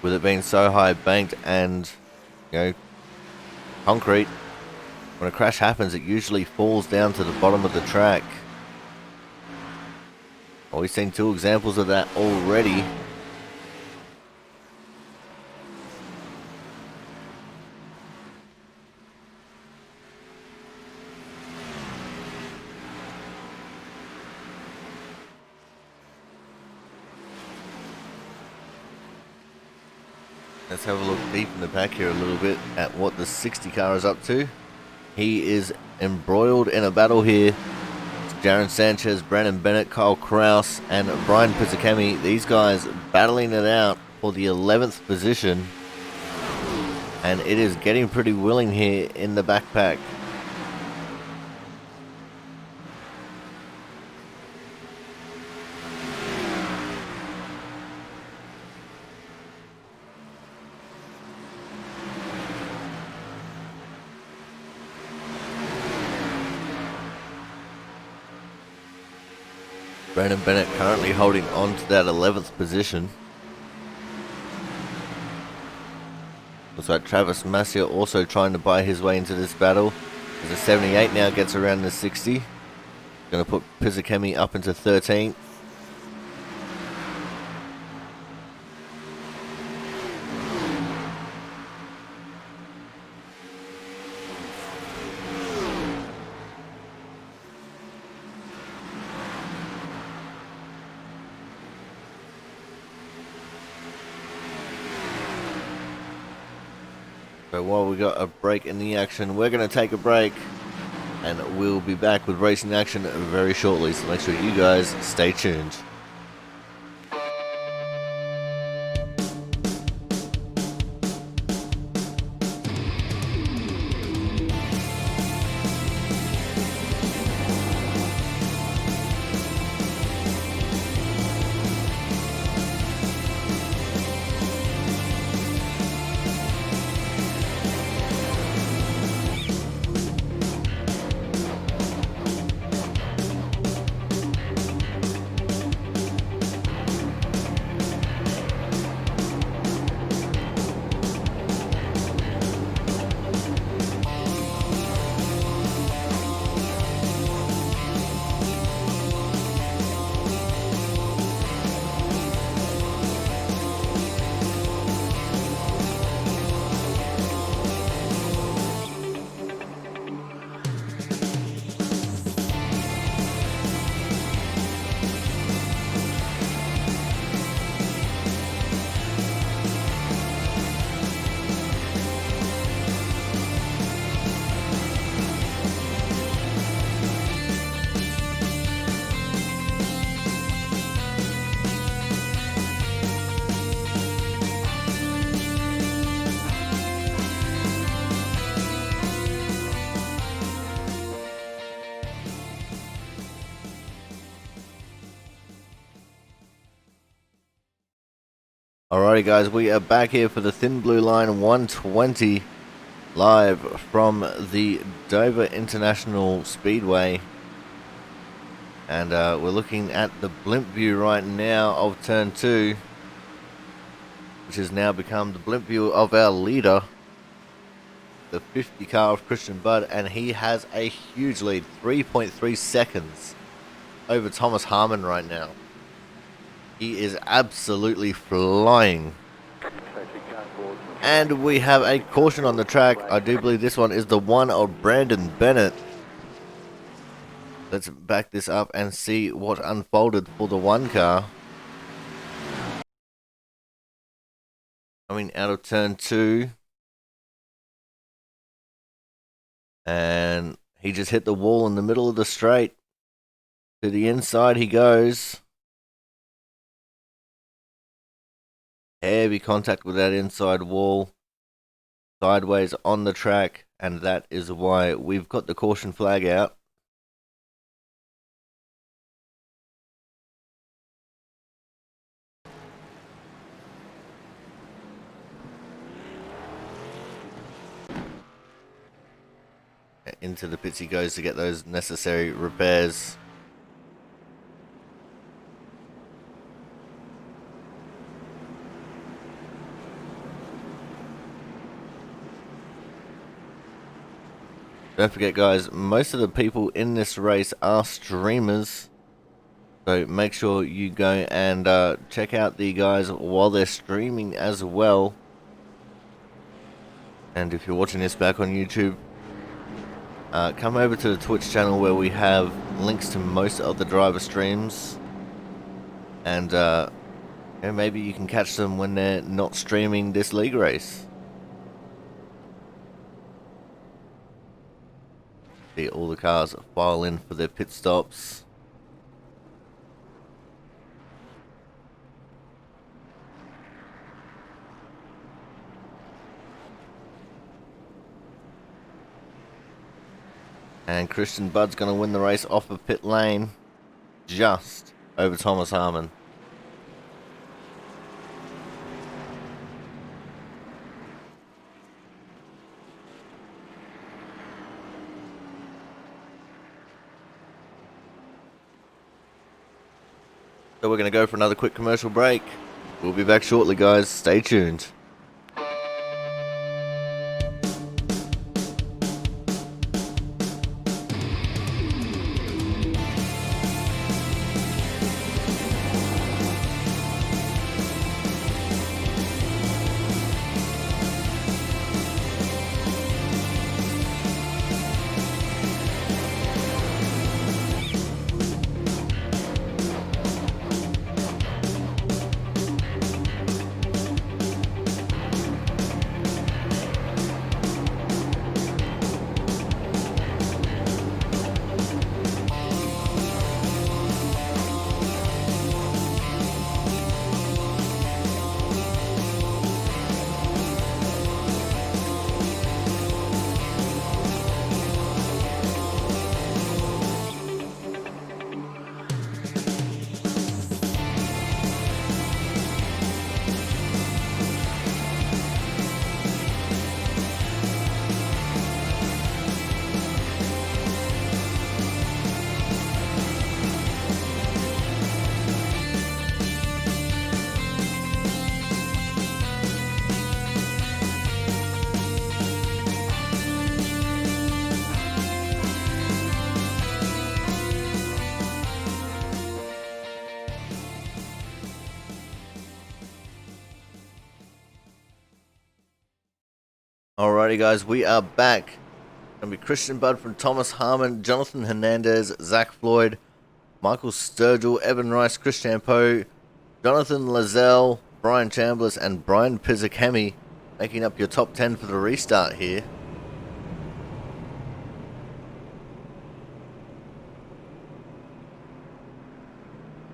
With it being so high banked and, concrete, when a crash happens, it usually falls down to the bottom of the track. Well, we've seen 2 examples of that already. Let's have a look deep in the pack here a little bit at what the 60 car is up to. He is embroiled in a battle here. It's Jaron Sanchez, Brandon Bennett, Kyle Kraus, and Brian Pizzakemi. These guys battling it out for the 11th position. And it is getting pretty willing here in the backpack. Brandon Bennett currently holding on to that 11th position. Looks like Travis Masia also trying to buy his way into this battle. As a 78 now gets around the 60. Going to put Pizzacchemi up into 13th. So while we got a break in the action, we're going to take a break. And we'll be back with racing action very shortly. So make sure you guys stay tuned. Alrighty guys, we are back here for the Thin Blue Line 120 live from the Dover International Speedway. And we're looking at the blimp view right now of turn 2, which has now become the blimp view of our leader, the 50 car of Christian Budd, and he has a huge lead, 3.3 seconds over Thomas Harmon right now. He is absolutely flying. And we have a caution on the track. I do believe this one is the one of Brandon Bennett. Let's back this up and see what unfolded for the one car. Coming out of turn 2. And he just hit the wall in the middle of the straight. To the inside he goes. Heavy contact with that inside wall, sideways on the track, and that is why we've got the caution flag out. Into the pits he goes to get those necessary repairs. Don't forget guys, most of the people in this race are streamers, so make sure you go and check out the guys while they're streaming as well. And if you're watching this back on YouTube, come over to the Twitch channel where we have links to most of the driver streams, and maybe you can catch them when they're not streaming this league race. See all the cars file in for their pit stops. And Christian Budd's going to win the race off of pit lane, just over Thomas Harmon. So we're going to go for another quick commercial break. We'll be back shortly, guys. Stay tuned. Alrighty, guys, we are back. Gonna be Christian Budd from Thomas Harmon, Jonathan Hernandez, Zach Floyd, Michael Sturgill, Evan Rice, Christian Poe, Jonathan Lazelle, Brian Chambliss, and Brian Pizzicami making up your top 10 for the restart here.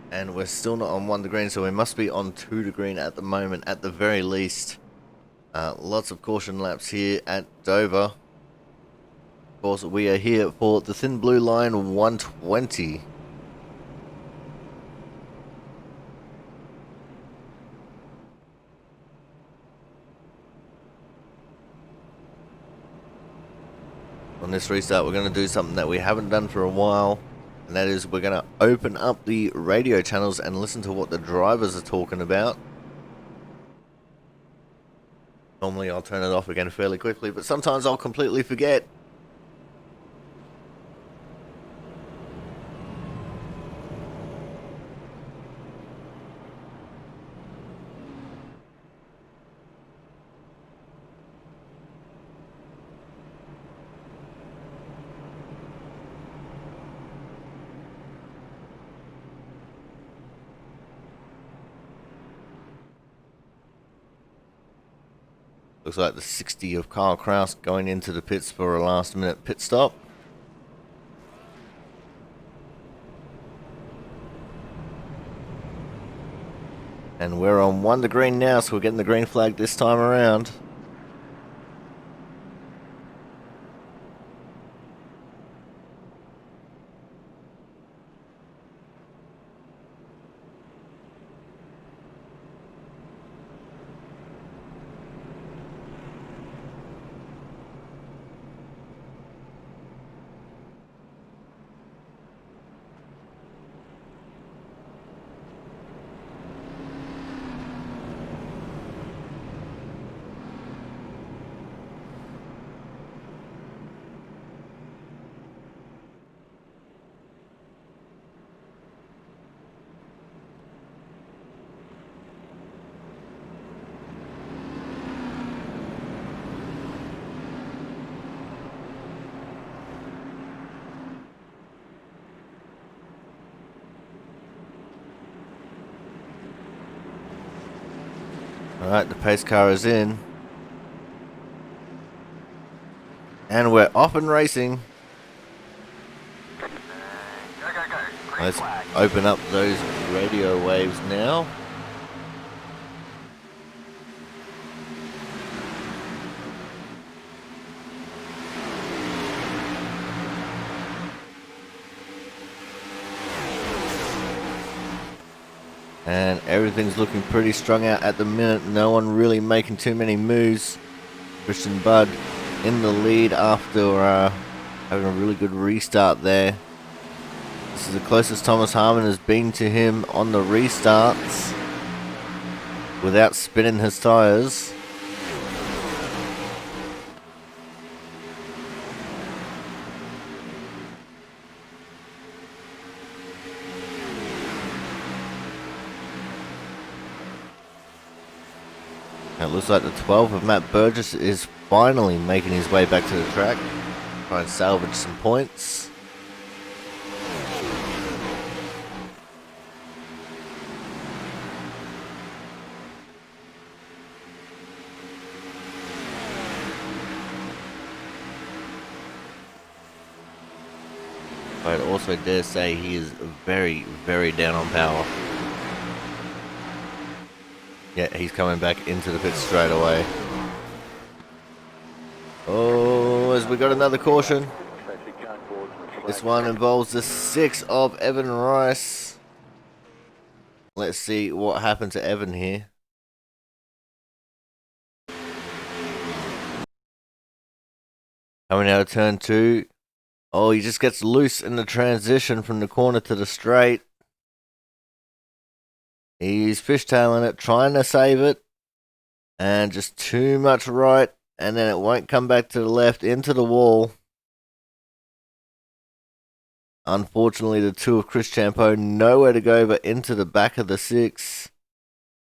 And we're still not on 1 to green, so we must be on 2 to green at the moment, at the very least. Lots of caution laps here at Dover. Of course, we are here for the Thin Blue Line 120. On this restart, we're going to do something that we haven't done for a while, and that is we're going to open up the radio channels and listen to what the drivers are talking about. Normally I'll turn it off again fairly quickly, but sometimes I'll completely forget. Looks like the 60 of Kyle Kraus going into the pits for a last minute pit stop. And we're on 1 to green now, so we're getting the green flag this time around. Alright, the pace car is in. And we're off and racing. Let's open up those radio waves now. And everything's looking pretty strung out at the minute. No one really making too many moves. Christian Budd in the lead after having a really good restart there. This is the closest Thomas Harmon has been to him on the restarts without spinning his tyres. It looks like the 12 of Matt Burgess is finally making his way back to the track. Try and salvage some points. I'd also dare say he is very, very down on power. Yeah, he's coming back into the pit straight away. Oh, as we got another caution. This one involves the 6 of Evan Rice. Let's see what happened to Evan here. Coming out of turn 2. Oh, he just gets loose in the transition from the corner to the straight. He's fishtailing it, trying to save it. And just too much right. And then it won't come back to the left into the wall. Unfortunately, the 2 of Chris Champeau nowhere to go but into the back of the 6.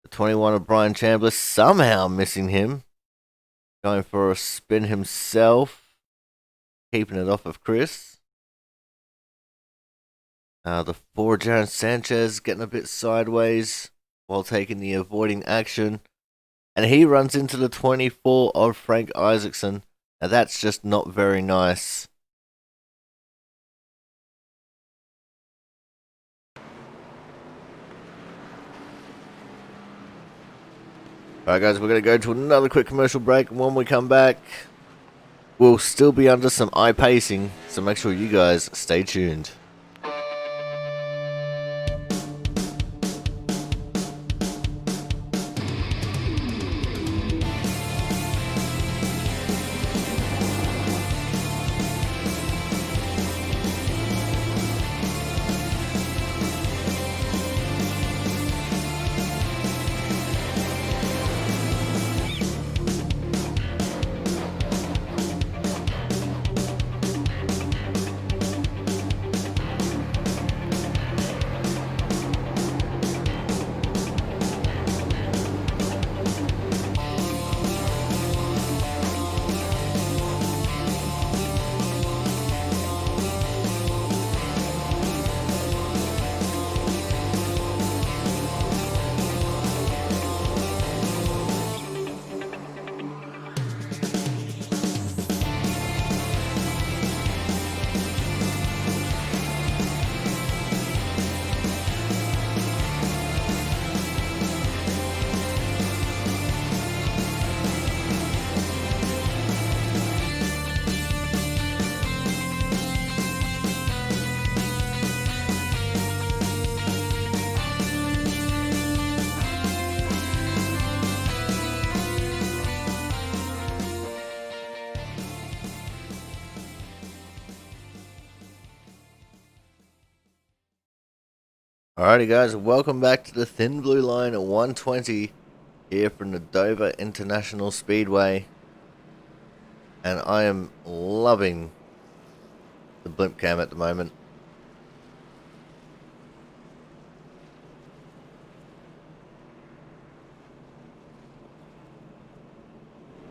The 21 of Brian Chandler somehow missing him. Going for a spin himself. Keeping it off of Chris. The 4 of Jaron Sanchez getting a bit sideways while taking the avoiding action. And he runs into the 24 of Frank Isaacson. Now that's just not very nice. Alright guys, we're going to go to another quick commercial break, and when we come back, we'll still be under some iPacing, so make sure you guys stay tuned. Alrighty guys, welcome back to the Thin Blue Line at 120 here from the Dover International Speedway. And I am loving the blimp cam at the moment.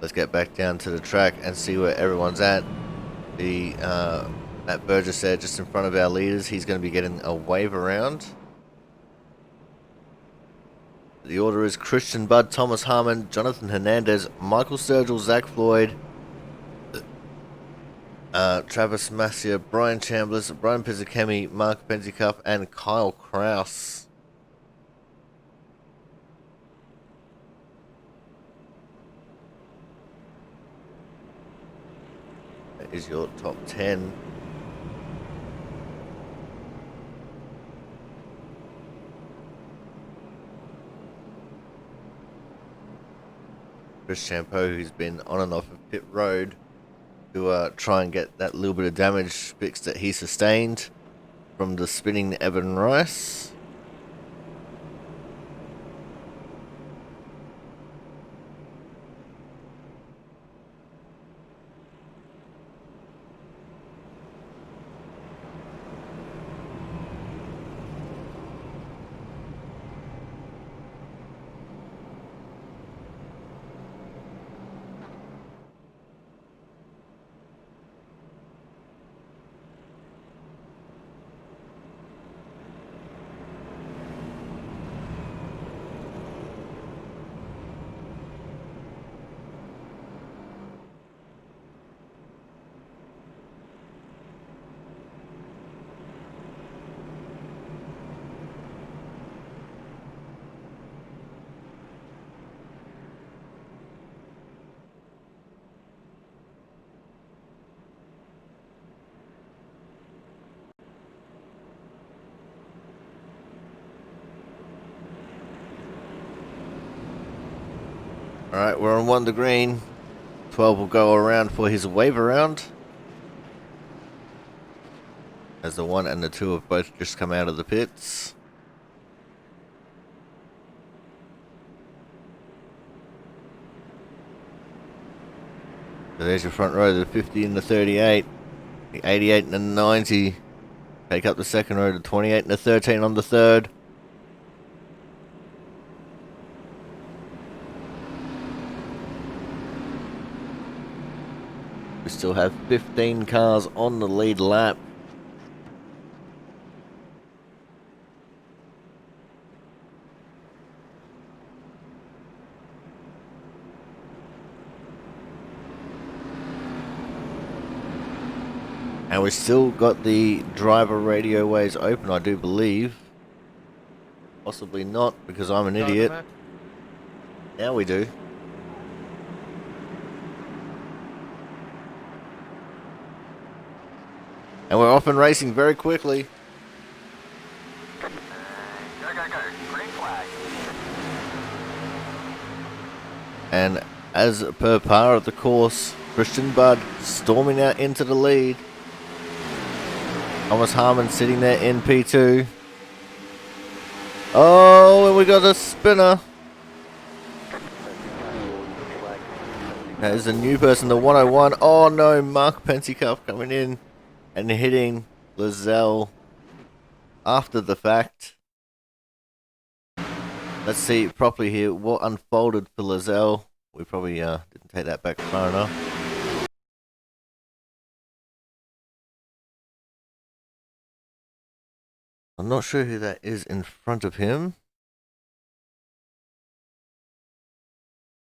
Let's get back down to the track and see where everyone's at. The Matt Burgess there just in front of our leaders. He's going to be getting a wave around. The order is Christian Budd, Thomas Harmon, Jonathan Hernandez, Michael Sturgill, Zach Floyd, Travis Massia, Brian Chambliss, Brian Pizzakemi, Mark Penzicuff, and Kyle Kraus. That is your top 10. Chris Champeau, who's been on and off of pit road to try and get that little bit of damage fixed that he sustained. from the spinning Evan Rice. Alright, we're on 1 to green. 12 will go around for his wave around. As the 1 and the 2 have both just come out of the pits. So there's your front row, the 50 and the 38. The 88 and the 90 take up the second row, the 28 and the 13 on the third. We still have 15 cars on the lead lap. And we've still got the driver radio ways open, I do believe. Possibly not, because I'm an idiot. Now we do. And we're off and racing very quickly. Go. Green flag. And as per par of the course, Christian Budd storming out into the lead. Thomas Harmon sitting there in P2. Oh, and we got a spinner. There's a new person, the 101. Oh no, Mark Pensicuff coming in and hitting Lizelle after the fact. Let's see properly here what unfolded for Lizelle. We probably didn't take that back far enough. I'm not sure who that is in front of him.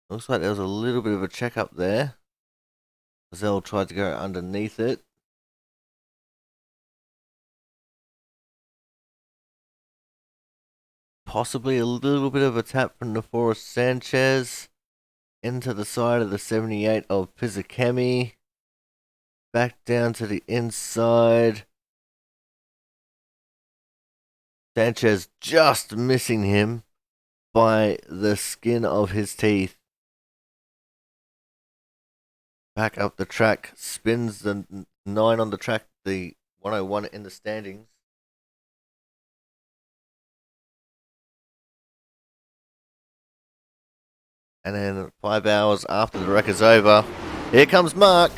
Looks like there was a little bit of a check up there. Lizelle tried to go underneath it. Possibly a little bit of a tap from DeForest Sanchez into the side of the 78 of Pizzacchemi. Back down to the inside. Sanchez just missing him by the skin of his teeth. Back up the track, spins the 9 on the track, the 101 in the standings. And then 5 hours after the wreck is over, here comes Mark.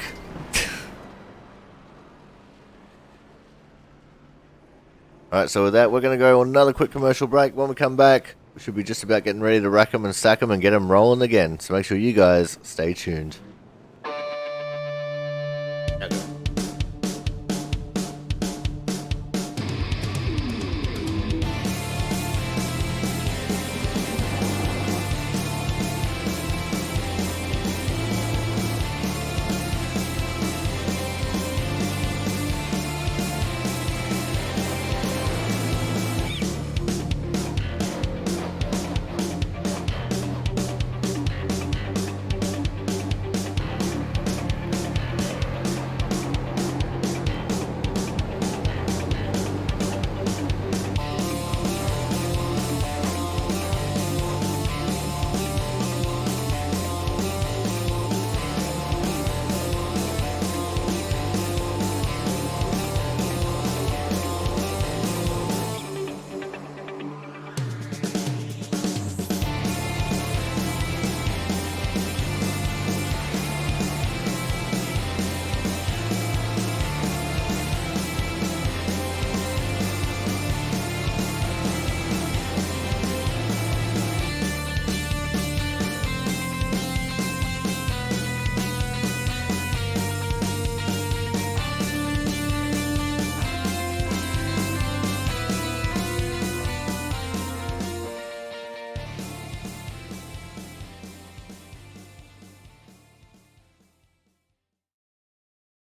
Alright, so with that, we're going to go on another quick commercial break. When we come back, we should be just about getting ready to rack them and stack them and get them rolling again. So make sure you guys stay tuned.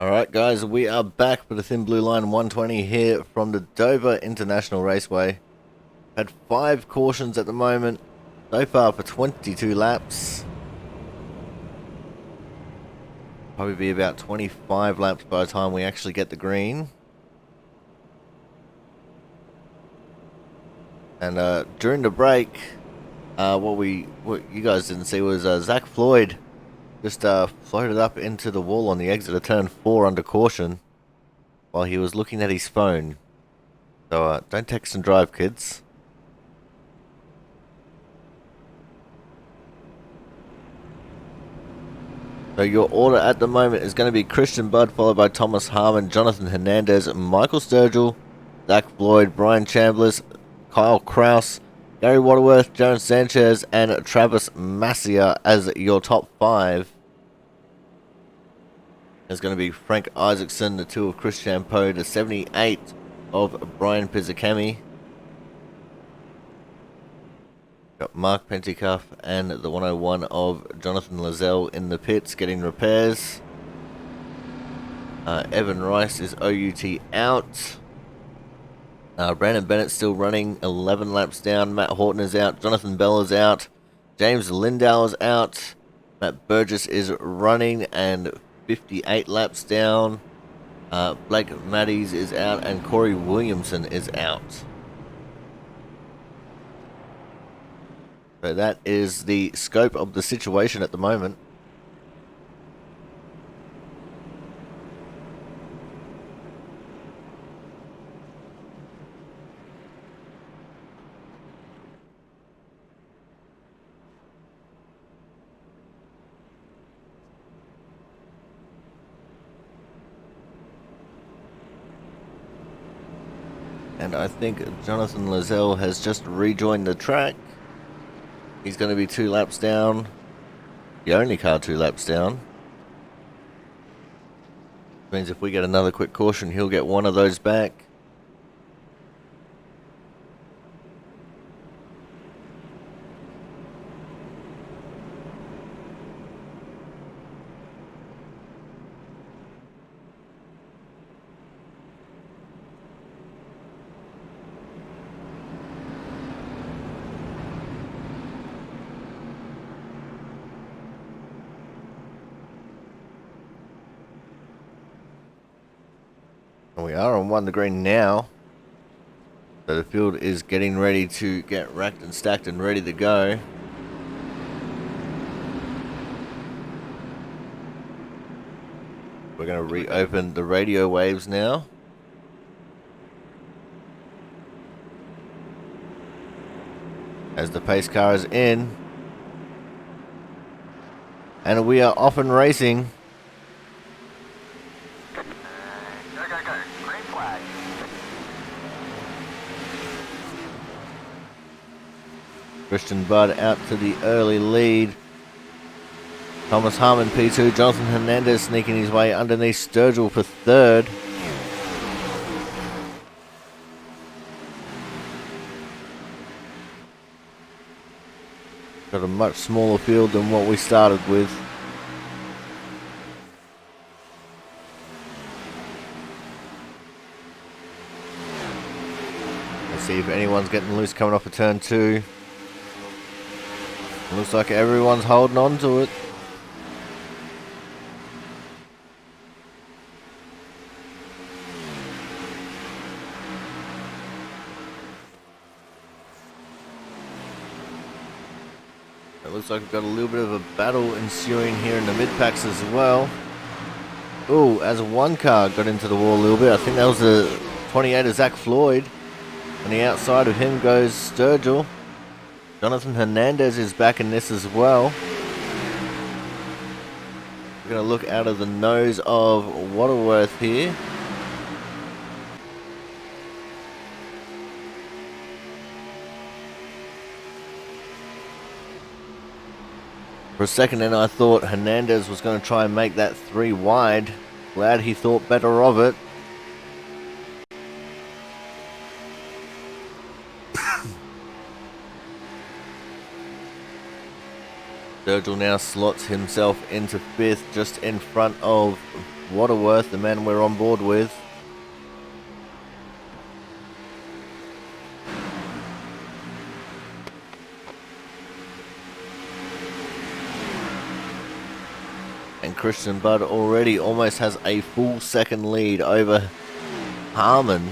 Alright guys, we are back for the Thin Blue Line 120 here from the Dover International Raceway. Had 5 cautions at the moment, so far for 22 laps. Probably be about 25 laps by the time we actually get the green. And during the break, what you guys didn't see was Zach Floyd just floated up into the wall on the exit of turn 4 under caution while he was looking at his phone. So don't text and drive, kids. So your order at the moment is going to be Christian Budd, followed by Thomas Harmon, Jonathan Hernandez, Michael Sturgill, Zach Floyd, Brian Chambliss, Kyle Kraus, Gary Waterworth, Jaron Sanchez, and Travis Massia as your top 5. There's going to be Frank Isaacson, the 2 of Chris Champeau, the 78 of Brian Pizzacami. Got Mark Penticuff and the 101 of Jonathan Lazelle in the pits getting repairs. Evan Rice is OUT out. Brandon Bennett still running, 11 laps down. Matt Horton is out. Jonathan Bell is out. James Lindau is out. Matt Burgess is running and 58 laps down. Blake Maddies is out and Corey Williamson is out. So that is the scope of the situation at the moment. And I think Jonathan Lazelle has just rejoined the track. He's going to be 2 laps down. The only car 2 laps down. Means if we get another quick caution, he'll get one of those back. We are on 1 to green now. So the field is getting ready to get racked and stacked and ready to go. We're going to reopen the radio waves now. As the pace car is in. And we are off and racing. Christian Budd out to the early lead. Thomas Harmon P2. Jonathan Hernandez sneaking his way underneath Sturgill for 3rd. Got a much smaller field than what we started with. Let's see if anyone's getting loose coming off a turn 2. Looks like everyone's holding on to it. It looks like we've got a little bit of a battle ensuing here in the mid-packs as well. Ooh, as one car got into the wall a little bit. I think that was the 28 of Zach Floyd. On the outside of him goes Sturgill. Jonathan Hernandez is back in this as well. We're going to look out of the nose of Waterworth here. For a second then I thought Hernandez was going to try and make that 3 wide. Glad he thought better of it. Sturgill now slots himself into 5th, just in front of Waterworth, the man we're on board with. And Christian Budd already almost has a full second lead over Harmon.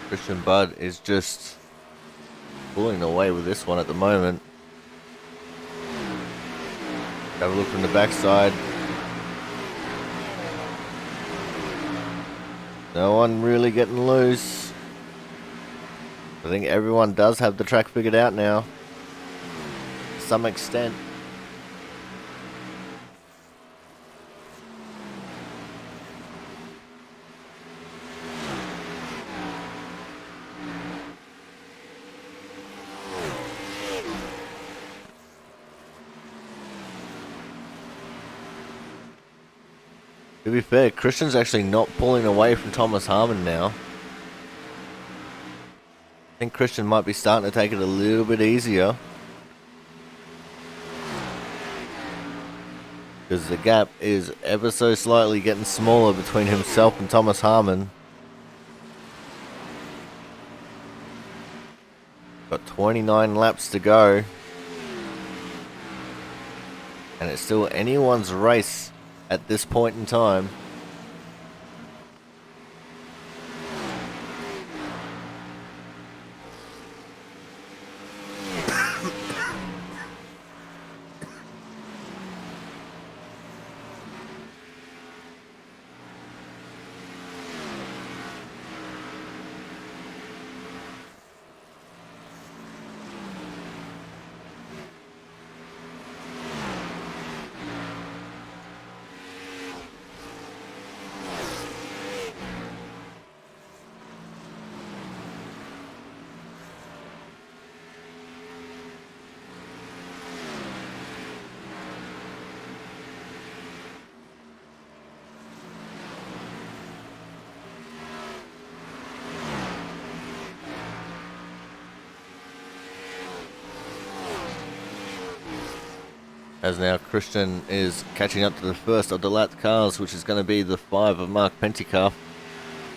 Christian Budd is just pulling away with this one at the moment. Have a look from the backside. No one really getting loose. I think everyone does have the track figured out now, to some extent. To be fair, Christian's actually not pulling away from Thomas Harmon now. I think Christian might be starting to take it a little bit easier, because the gap is ever so slightly getting smaller between himself and Thomas Harmon. Got 29 laps to go, and it's still anyone's race at this point in time. As now Christian is catching up to the first of the lapped cars, which is going to be the 5 of Mark Pentecoff.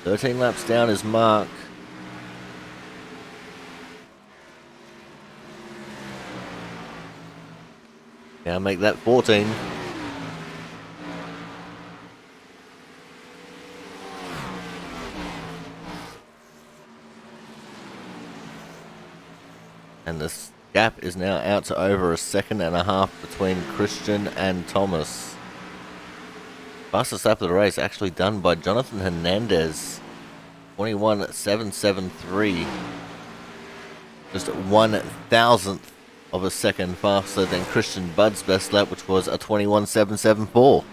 13 laps down is Mark. Now make that 14. And this gap is now out to over 1.5 seconds between Christian and Thomas. Fastest lap of the race actually done by Jonathan Hernandez. 21.773. Just 1,000th of a second faster than Christian Budd's best lap, which was a 21.774.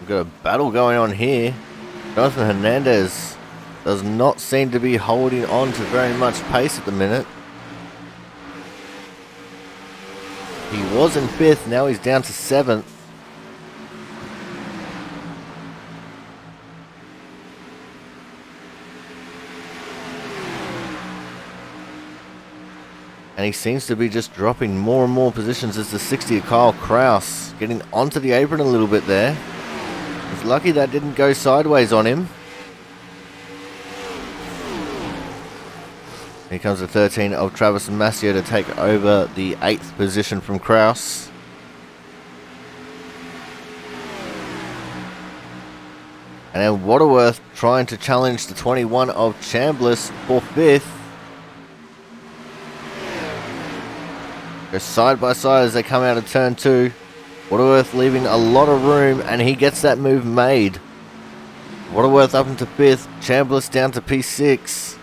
We've got a battle going on here. Jonathan Hernandez does not seem to be holding on to very much pace at the minute. He was in 5th, now he's down to 7th. And And he seems to be just dropping more and more positions as the 60 of Kyle Kraus getting onto the apron a little bit there. He's lucky that didn't go sideways on him. Here comes the 13 of Travis Mascio to take over the 8th position from Kraus. And then Waterworth trying to challenge the 21 of Chambliss for 5th. Go side by side as they come out of turn 2. Waterworth leaving a lot of room, and he gets that move made. Waterworth up into 5th. Chambliss down to P6.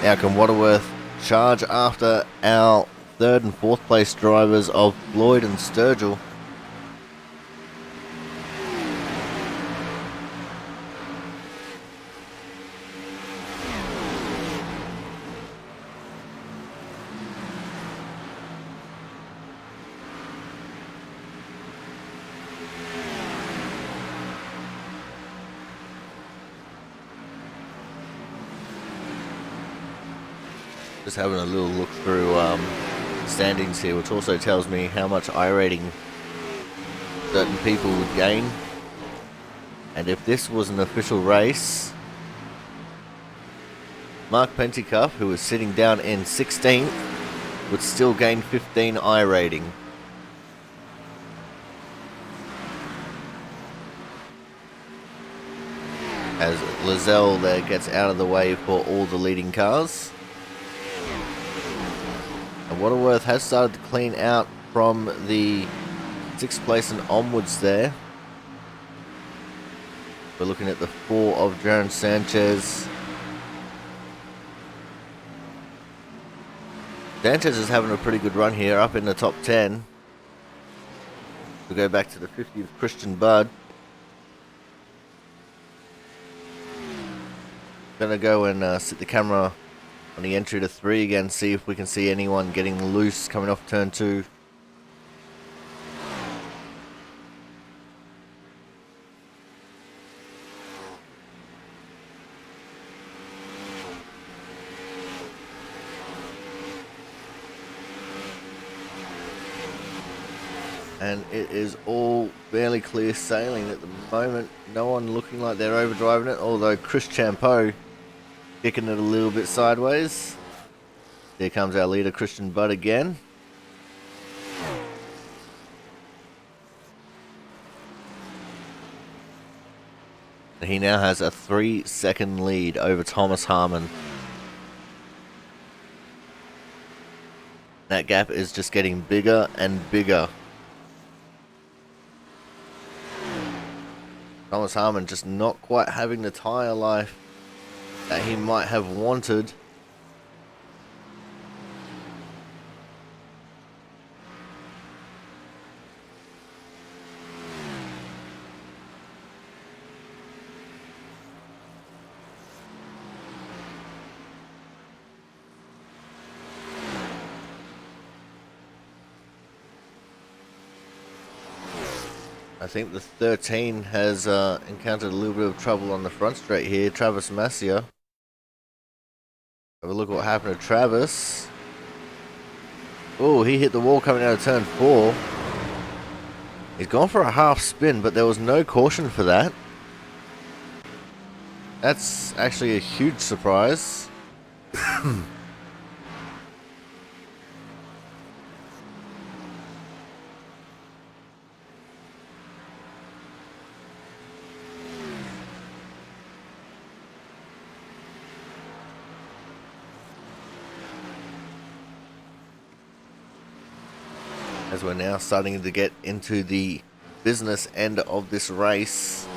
Now can Waterworth charge after our 3rd and 4th place drivers of Floyd and Sturgill. Just having a little look through standings here, which also tells me how much iRating certain people would gain. And if this was an official race, Mark Penticuff, who was sitting down in 16th, would still gain 15 iRating. As Lizelle there gets out of the way for all the leading cars. And Waterworth has started to clean out from the 6th place and onwards there. We're looking at the 4 of Jaron Sanchez. Sanchez is having a pretty good run here, up in the top 10. We'll go back to the 50th Christian Budd. Gonna go and sit the camera on the entry to 3 again, see if we can see anyone getting loose coming off turn 2. And it is all fairly clear sailing at the moment. No one looking like they're overdriving it, although Chris Champeau kicking it a little bit sideways. There comes our leader, Christian Budd, again. He now has a 3-second lead over Thomas Harmon. That gap is just getting bigger and bigger. Thomas Harmon just not quite having the tyre life that he might have wanted. I think the 13 has encountered a little bit of trouble on the front straight here. Travis Massia. Have a look at what happened to Travis. Oh, he hit the wall coming out of turn 4. He's gone for a half spin, but there was no caution for that. That's actually a huge surprise. As we're now starting to get into the business end of this race.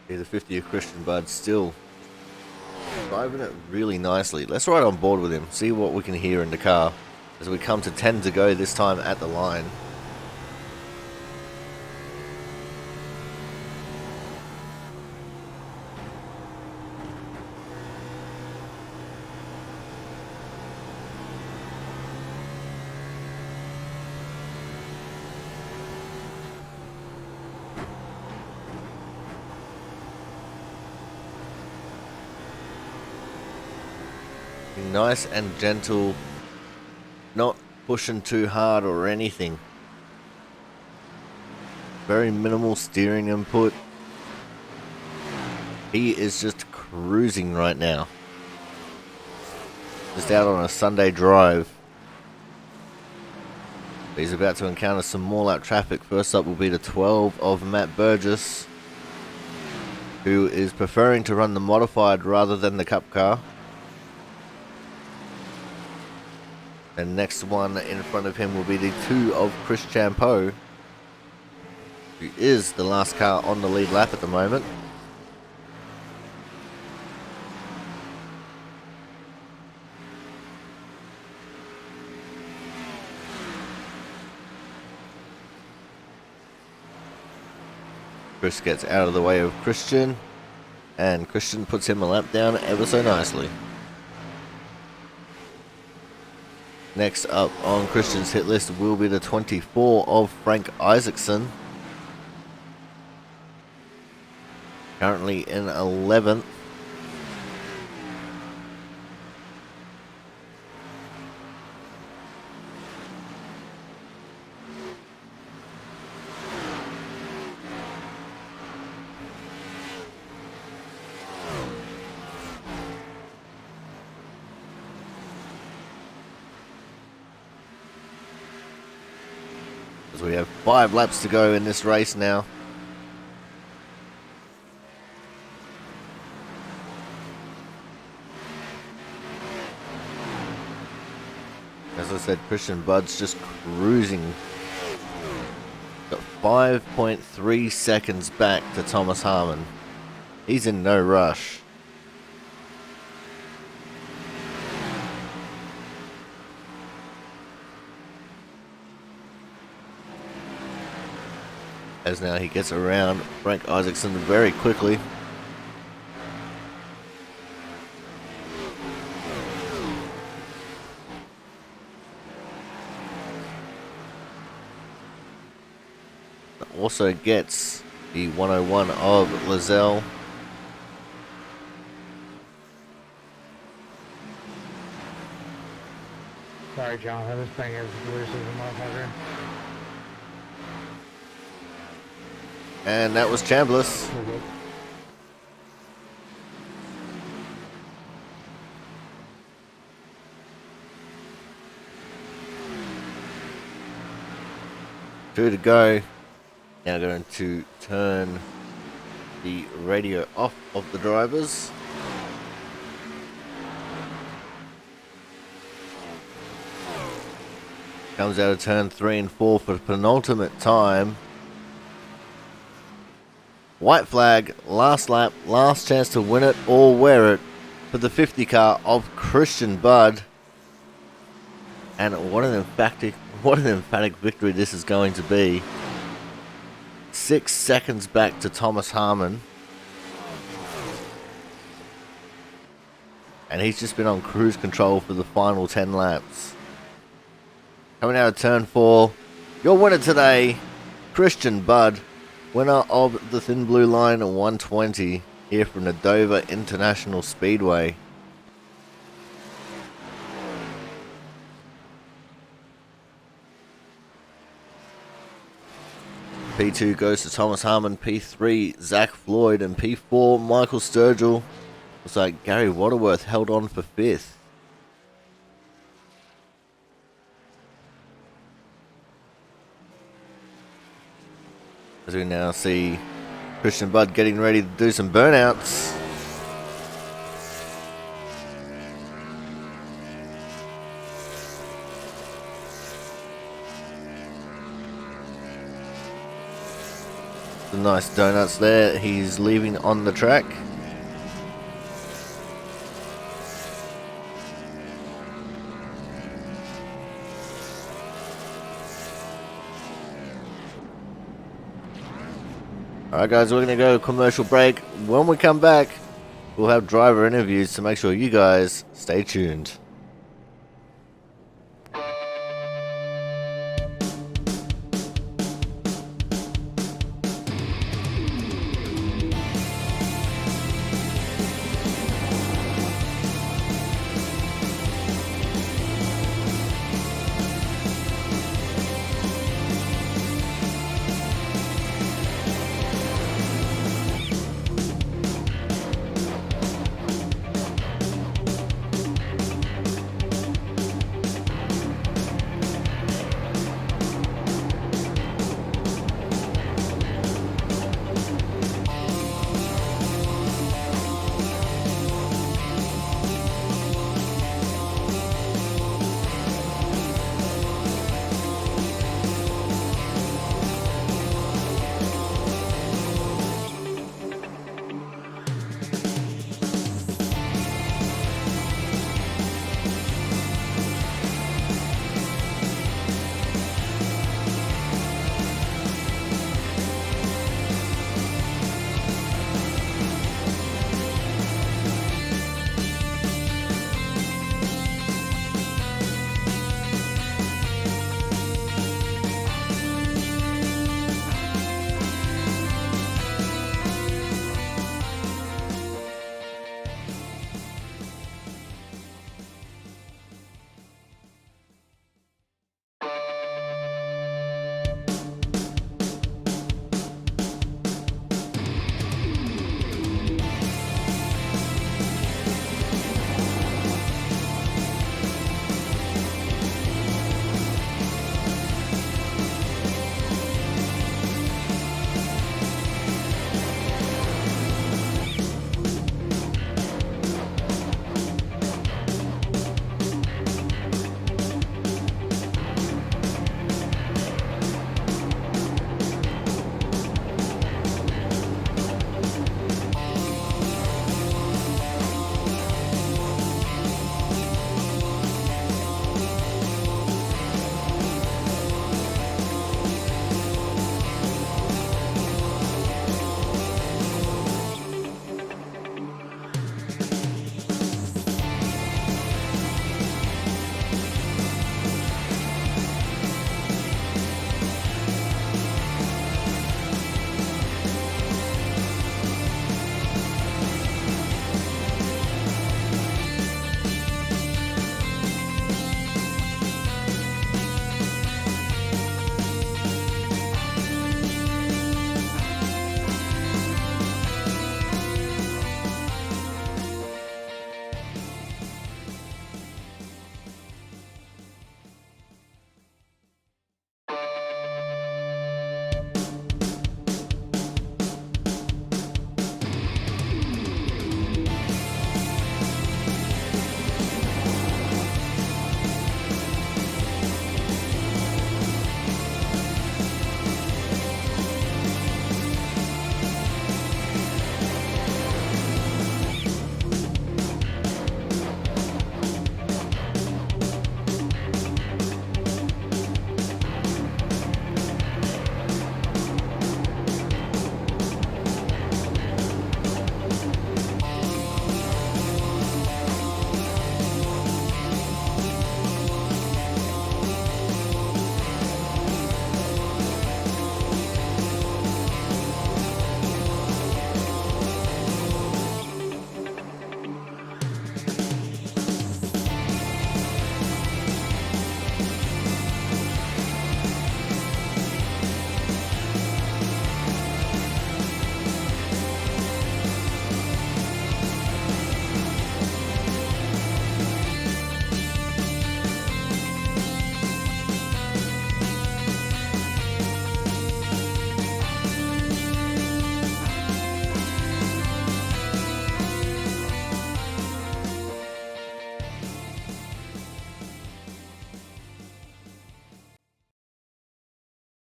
The 50th Christian Budd still driving it really nicely. Let's ride on board with him, see what we can hear in the car as we come to 10 to go this time at the line. Nice and gentle, not pushing too hard or anything. Very minimal steering input. He is just cruising right now. Just out on a Sunday drive. He's about to encounter some more lap traffic. First up will be the 12 of Matt Burgess, who is preferring to run the modified rather than the cup car. And next one in front of him will be the 2 of Chris Champeau, who is the last car on the lead lap at the moment. Chris gets out of the way of Christian, and Christian puts him a lap down ever so nicely. Next up on Christian's hit list will be the 24 of Frank Isaacson. Currently in 11th. As we have 5 laps to go in this race now. As I said, Christian Budd's just cruising. Got 5.3 seconds back to Thomas Harmon. He's in no rush. As now he gets around Frank Isaacson very quickly. Also gets the 101 of Lizelle. Sorry, Jonathan. This thing is loose as a motherfucker. And that was Chambliss. Two to go. Now going to turn the radio off of the drivers. Comes out of turn 3 and 4 for the penultimate time. White flag, last lap, last chance to win it or wear it for the 50 car of Christian Budd. And what an emphatic victory this is going to be. 6 seconds back to Thomas Harmon. And he's just been on cruise control for the final 10 laps. Coming out of turn 4, your winner today, Christian Budd. Winner of the Thin Blue Line 120 here from the Dover International Speedway. P2 goes to Thomas Harmon, P3 Zach Floyd, and P4 Michael Sturgill. Looks like Gary Waterworth held on for 5th. As we now see Christian Budd getting ready to do some burnouts. Some nice donuts there. He's leaving on the track. Alright guys, we're going to go to a commercial break. When we come back, we'll have driver interviews, so make sure you guys stay tuned.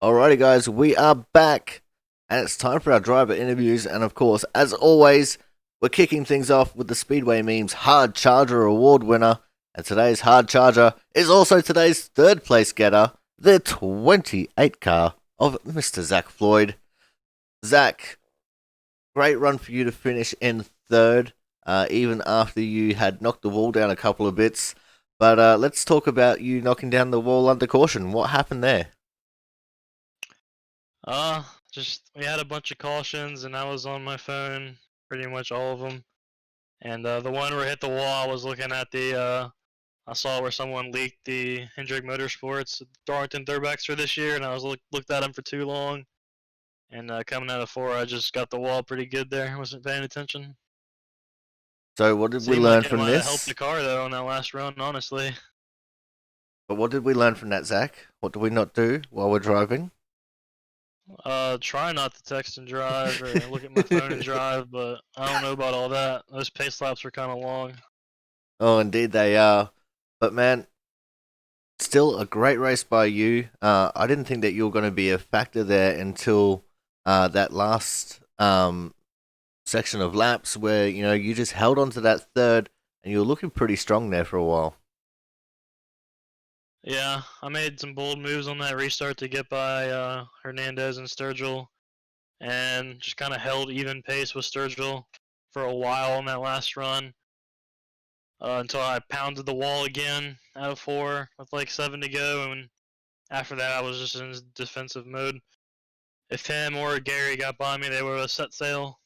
Alrighty, guys, we are back, and it's time for our driver interviews. And of course, as always, we're kicking things off with the Speedway Memes Hard Charger Award winner. And today's Hard Charger is also today's third place getter, the 28 car of Mr. Zach Floyd. Zach, great run for you to finish in third, even after you had knocked the wall down a couple of bits. But let's talk about you knocking down the wall under caution. What happened there? Just we had a bunch of cautions, and I was on my phone, pretty much all of them. And the one where I hit the wall, I was looking at I saw where someone leaked the Hendrick Motorsports Darlington Thurbacks for this year, and I was looked at them for too long. And coming out of 4, I just got the wall pretty good there. Wasn't paying attention. So what did we Seemed learn like it from might have helped this? the car though on that last run, honestly. But what did we learn from that, Zach? What do we not do while we're driving? Try not to text and drive or look at my phone and drive, but I don't know about all that. Those pace laps were kind of long. Oh, indeed they are. But man, still a great race by you. I didn't think that you were going to be a factor there until that last section of laps where you just held on to that third and you were looking pretty strong there for a while. Yeah, I made some bold moves on that restart to get by Hernandez and Sturgill, and just kind of held even pace with Sturgill for a while on that last run until I pounded the wall again out of 4 with like 7 to go, and after that I was just in defensive mode. If him or Gary got by me, they would have set sail.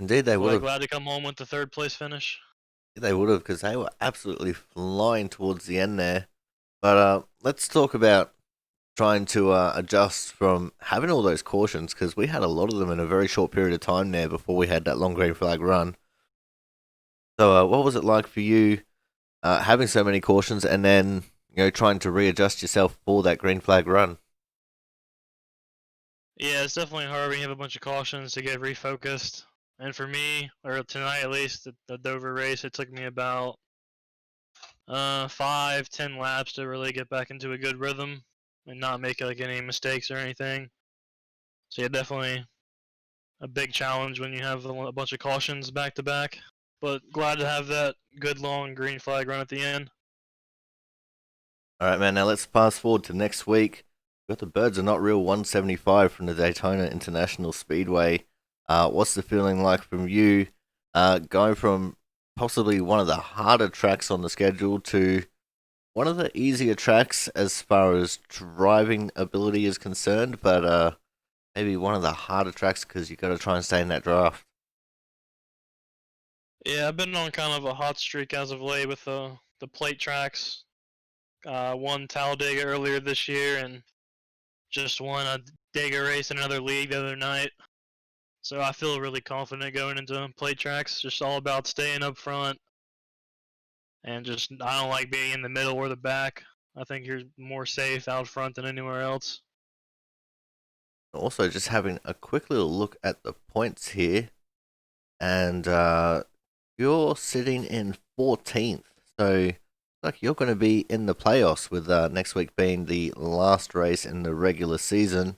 Indeed they would have. Glad to come home with the 3rd place finish. They would have, because they were absolutely flying towards the end there. But let's talk about trying to adjust from having all those cautions, because we had a lot of them in a very short period of time there before we had that long green flag run. So what was it like for you having so many cautions and then trying to readjust yourself for that green flag run? Yeah, it's definitely hard when you have a bunch of cautions to get refocused. And for me, or tonight at least, the Dover race, it took me about 5-10 laps to really get back into a good rhythm and not make like any mistakes or anything. So yeah, definitely a big challenge when you have a bunch of cautions back to back. But glad to have that good long green flag run at the end. All right, man. Now let's fast forward to next week. We've got the Birds Are Not Real 175 from the Daytona International Speedway. What's the feeling like from you going from possibly one of the harder tracks on the schedule to one of the easier tracks as far as driving ability is concerned, but maybe one of the harder tracks because you got to try and stay in that draft? Yeah, I've been on kind of a hot streak as of late with the plate tracks. Won Talladega earlier this year and just won a Dega race in another league the other night. So I feel really confident going into plate tracks. Just all about staying up front. And just, I don't like being in the middle or the back. I think you're more safe out front than anywhere else. Also, just having a quick little look at the points here. And you're sitting in 14th. So, like you're going to be in the playoffs with next week being the last race in the regular season.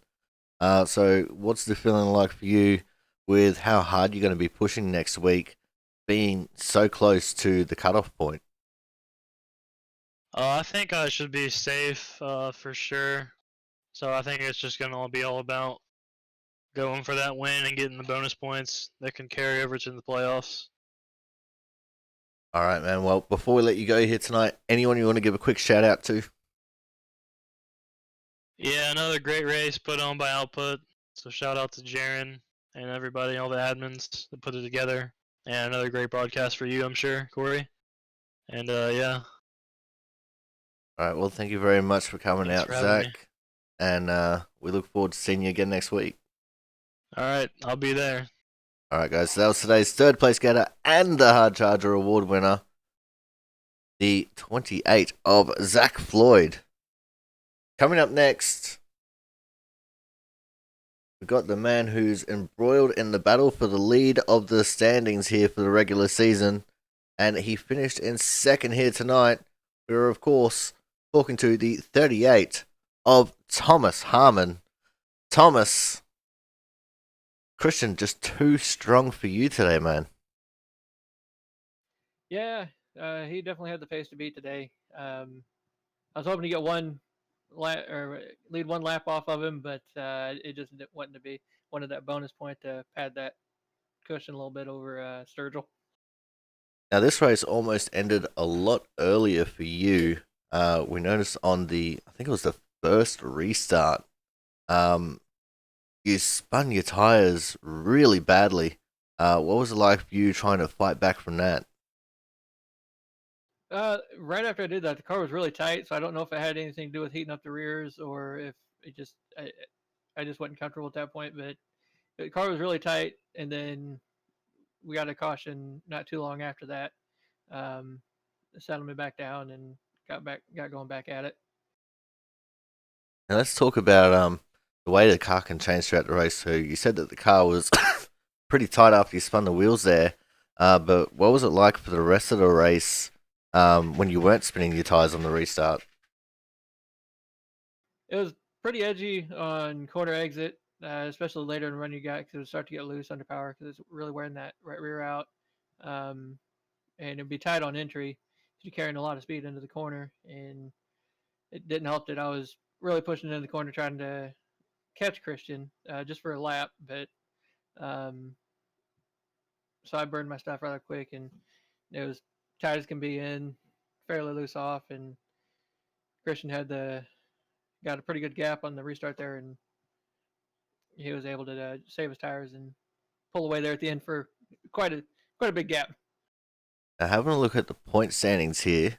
So, what's the feeling like for you with how hard you're going to be pushing next week, being so close to the cutoff point? I think I should be safe for sure. So I think it's just going to be all about going for that win and getting the bonus points that can carry over to the playoffs. All right, man. Well, before we let you go here tonight, anyone you want to give a quick shout out to? Yeah, another great race put on by Output. So shout out to Jaron and everybody, all the admins that put it together. And another great broadcast for you, I'm sure, Corey. And yeah. All right. Well, thank you very much for coming Thanks out, for having me. Zach. And we look forward to seeing you again next week. All right, I'll be there. All right, guys. So that was today's third place getter and the Hard Charger Award winner, the 28 of Zach Floyd. Coming up next, we've got the man who's embroiled in the battle for the lead of the standings here for the regular season, and he finished in second here tonight. We are, of course, talking to the 38 of Thomas Harmon. Thomas, Christian, just too strong for you today, man. Yeah, he definitely had the pace to beat today. I was hoping to get lead one lap off of him, but it just wasn't to be. Wanted that bonus point to pad that cushion a little bit over Sturgill. Now, this race almost ended a lot earlier for you. We noticed on I think it was the first restart, um, you spun your tires really badly. What was it like for you trying to fight back from that? Right after I did that, the car was really tight, so I don't know if it had anything to do with heating up the rears or if I just wasn't comfortable at that point. But the car was really tight, and then we got a caution not too long after that. Um, Settled me back down and got going back at it. Now let's talk about the way the car can change throughout the race. So you said that the car was pretty tight after you spun the wheels there, but what was it like for the rest of the race when you weren't spinning your tires on the restart? It was pretty edgy on corner exit, especially later in the run you got because it would start to get loose under power because it's really wearing that right rear out. Um, and it'd be tight on entry. You're carrying a lot of speed into the corner, and it didn't help that I was really pushing into the corner trying to catch Christian just for a lap, but um, so I burned my stuff rather quick, and it was tight as can be in, fairly loose off, and Christian got a pretty good gap on the restart there, and he was able to save his tires and pull away there at the end for quite a big gap. Now having a look at the point standings here,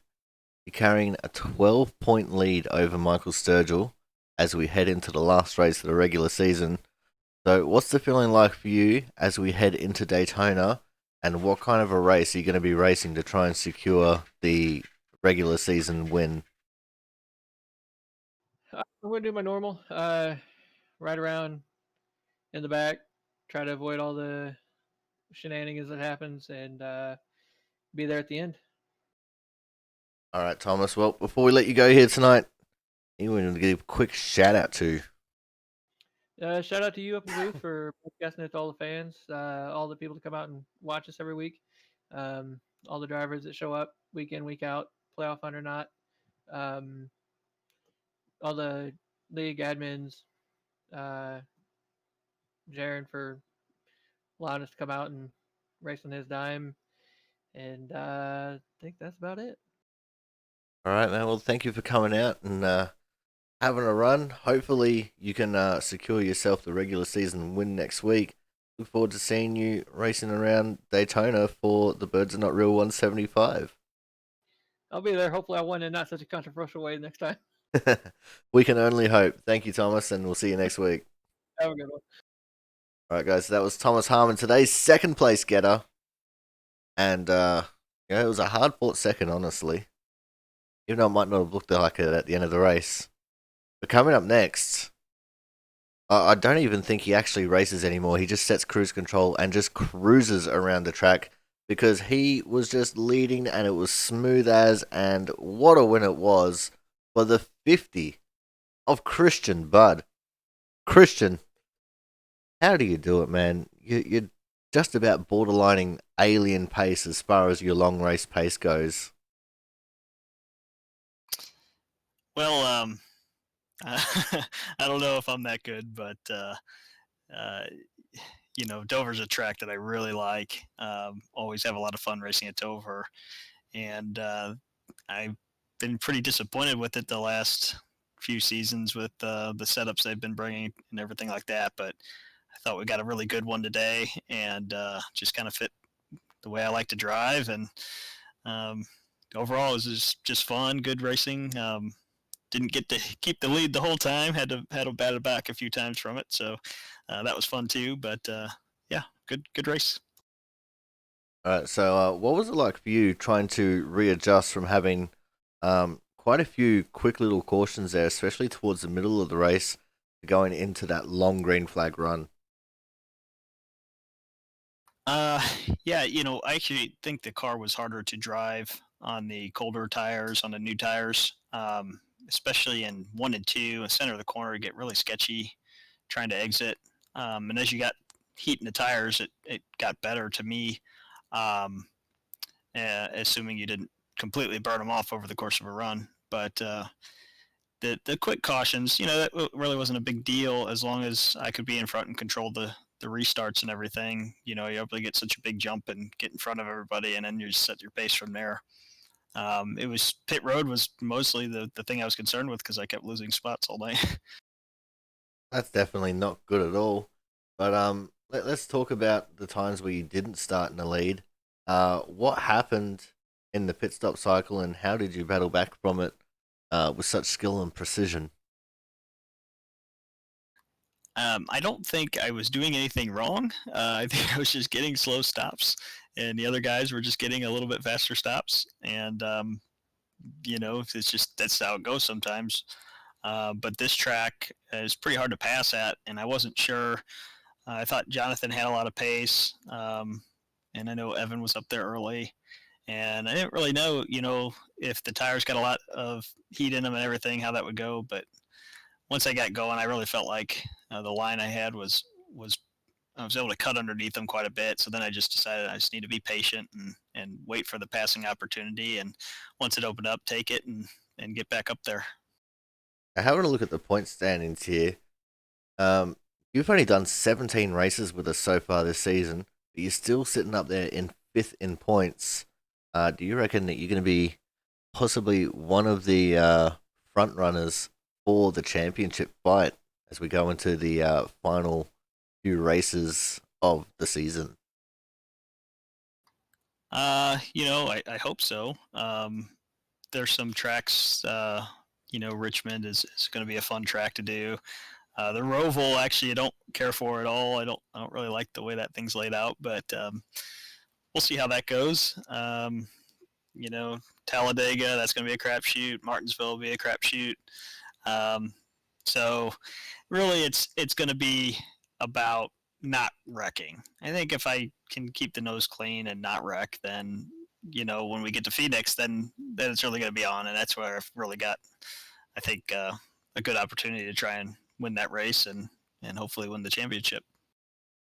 you're carrying a 12-point lead over Michael Sturgill as we head into the last race of the regular season. So what's the feeling like for you as we head into Daytona, and what kind of a race are you going to be racing to try and secure the regular season win? I'm going to do my normal, ride around in the back, try to avoid all the shenanigans that happens, and be there at the end. All right, Thomas. Well, before we let you go here tonight, you want to give a quick shout out to. Shout out to you up in the booth for podcasting it to all the fans, all the people that come out and watch us every week, all the drivers that show up week in, week out, playoff hunt or not, um, all the league admins, uh, Jaron for allowing us to come out and race on his dime, and I think that's about it. All right, man. Well, thank you for coming out and having a run. Hopefully, you can secure yourself the regular season win next week. Look forward to seeing you racing around Daytona for the Birds Are Not Real 175. I'll be there. Hopefully, I won in not such a controversial way next time. We can only hope. Thank you, Thomas, and we'll see you next week. Have a good one. All right, guys. So that was Thomas Harmon, today's second place getter, and it was a hard fought second, honestly. Even though it might not have looked like it at the end of the race. But coming up next, I don't even think he actually races anymore. He just sets cruise control and just cruises around the track because he was just leading and it was smooth as, and what a win it was for the 50 of Christian Budd. Christian, how do you do it, man? You're just about borderlining alien pace as far as your long race pace goes. Well, I don't know if I'm that good, but uh, Dover's a track that I really like. Always have a lot of fun racing at Dover, and I've been pretty disappointed with it the last few seasons with the setups they've been bringing and everything like that. But I thought we got a really good one today, and just kind of fit the way I like to drive, and um, overall it was just fun, good racing. Didn't get to keep the lead the whole time. Had to battle back a few times from it, so that was fun too. But yeah, good race. All right, so what was it like for you trying to readjust from having quite a few quick little cautions there, especially towards the middle of the race, going into that long green flag run? Uh, yeah, I actually think the car was harder to drive on the colder tires, on the new tires. especially in 1 and 2, the center of the corner get really sketchy trying to exit. And as you got heat in the tires, it got better to me, um, assuming you didn't completely burn them off over the course of a run. But the quick cautions, that really wasn't a big deal as long as I could be in front and control the restarts and everything. You're able to get such a big jump and get in front of everybody, and then you just set your pace from there. It was pit road was mostly the thing I was concerned with because I kept losing spots all night. That's definitely not good at all. But let's talk about the times where you didn't start in the lead. What happened in the pit stop cycle, and how did you battle back from it with such skill and precision? I don't think I was doing anything wrong. I think I was just getting slow stops, and the other guys were just getting a little bit faster stops. And it's just that's how it goes sometimes. But this track is pretty hard to pass at, and I wasn't sure. I thought Jonathan had a lot of pace, and I know Evan was up there early, and I didn't really know, if the tires got a lot of heat in them and everything, how that would go. But once I got going, I really felt like the line I had was I was able to cut underneath them quite a bit. So then I just decided I just need to be patient and wait for the passing opportunity. And once it opened up, take it and get back up there. Now, having a look at the point standings here, you've only done 17 races with us so far this season, but you're still sitting up there in 5th in points. Do you reckon that you're going to be possibly one of the front runners for the championship fight as we go into the final few races of the season? I hope so. There's some tracks, Richmond is going to be a fun track to do. The Roval, actually, I don't care for at all. I don't really like the way that thing's laid out, but we'll see how that goes. Talladega, that's going to be a crapshoot. Martinsville will be a crapshoot. So really, it's going to be about not wrecking. I think if I can keep the nose clean and not wreck, then when we get to Phoenix, then it's really going to be on, and that's where I've really got, I think, a good opportunity to try and win that race and hopefully win the championship.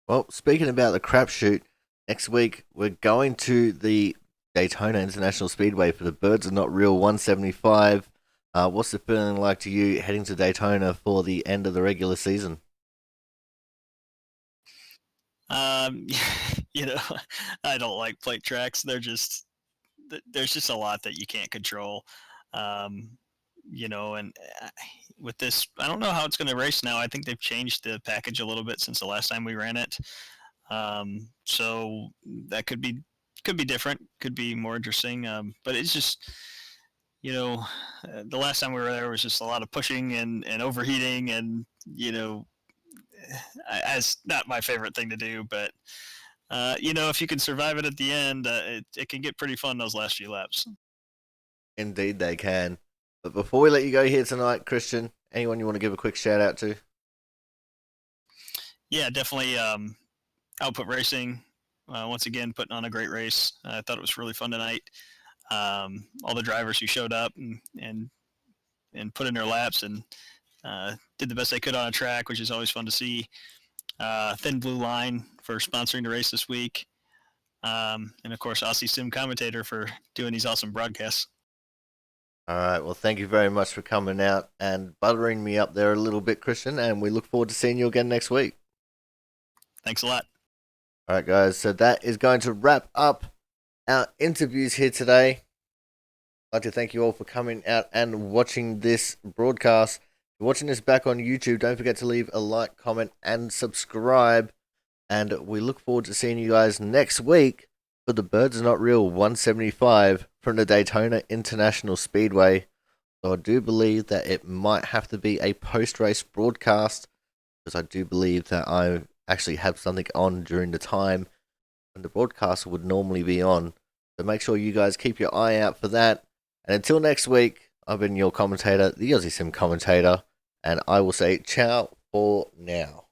Well, speaking about the crapshoot, next week we're going to the Daytona International Speedway for the Birds Are Not Real 175. What's the feeling like to you heading to Daytona for the end of the regular season? I don't like plate tracks. There's just a lot that you can't control. And with this, I don't know how it's going to race now. I think they've changed the package a little bit since the last time we ran it. So that could be different, could be more interesting. But it's just, the last time we were there was just a lot of pushing and overheating, and it's not my favorite thing to do. But if you can survive it at the end, it can get pretty fun those last few laps. Indeed, they can. But before we let you go here tonight, Christian, anyone you want to give a quick shout out to? Yeah, definitely. Output Racing, once again, putting on a great race. I thought it was really fun tonight. All the drivers who showed up and put in their laps and did the best they could on a track, which is always fun to see. Thin Blue Line for sponsoring the race this week. And, of course, Aussie Sim Commentator for doing these awesome broadcasts. All right, well, thank you very much for coming out and buttering me up there a little bit, Christian, and we look forward to seeing you again next week. Thanks a lot. All right, guys, so that is going to wrap up our interviews here today. I'd like to thank you all for coming out and watching this broadcast. If you're watching this back on YouTube, don't forget to leave a like, comment, and subscribe. And we look forward to seeing you guys next week for the Birds Are Not Real 175 from the Daytona International Speedway. So I do believe that it might have to be a post-race broadcast, because I do believe that I actually have something on during the time when the broadcast would normally be on. So make sure you guys keep your eye out for that. And until next week, I've been your commentator, the Aussie Sim Commentator, and I will say ciao for now.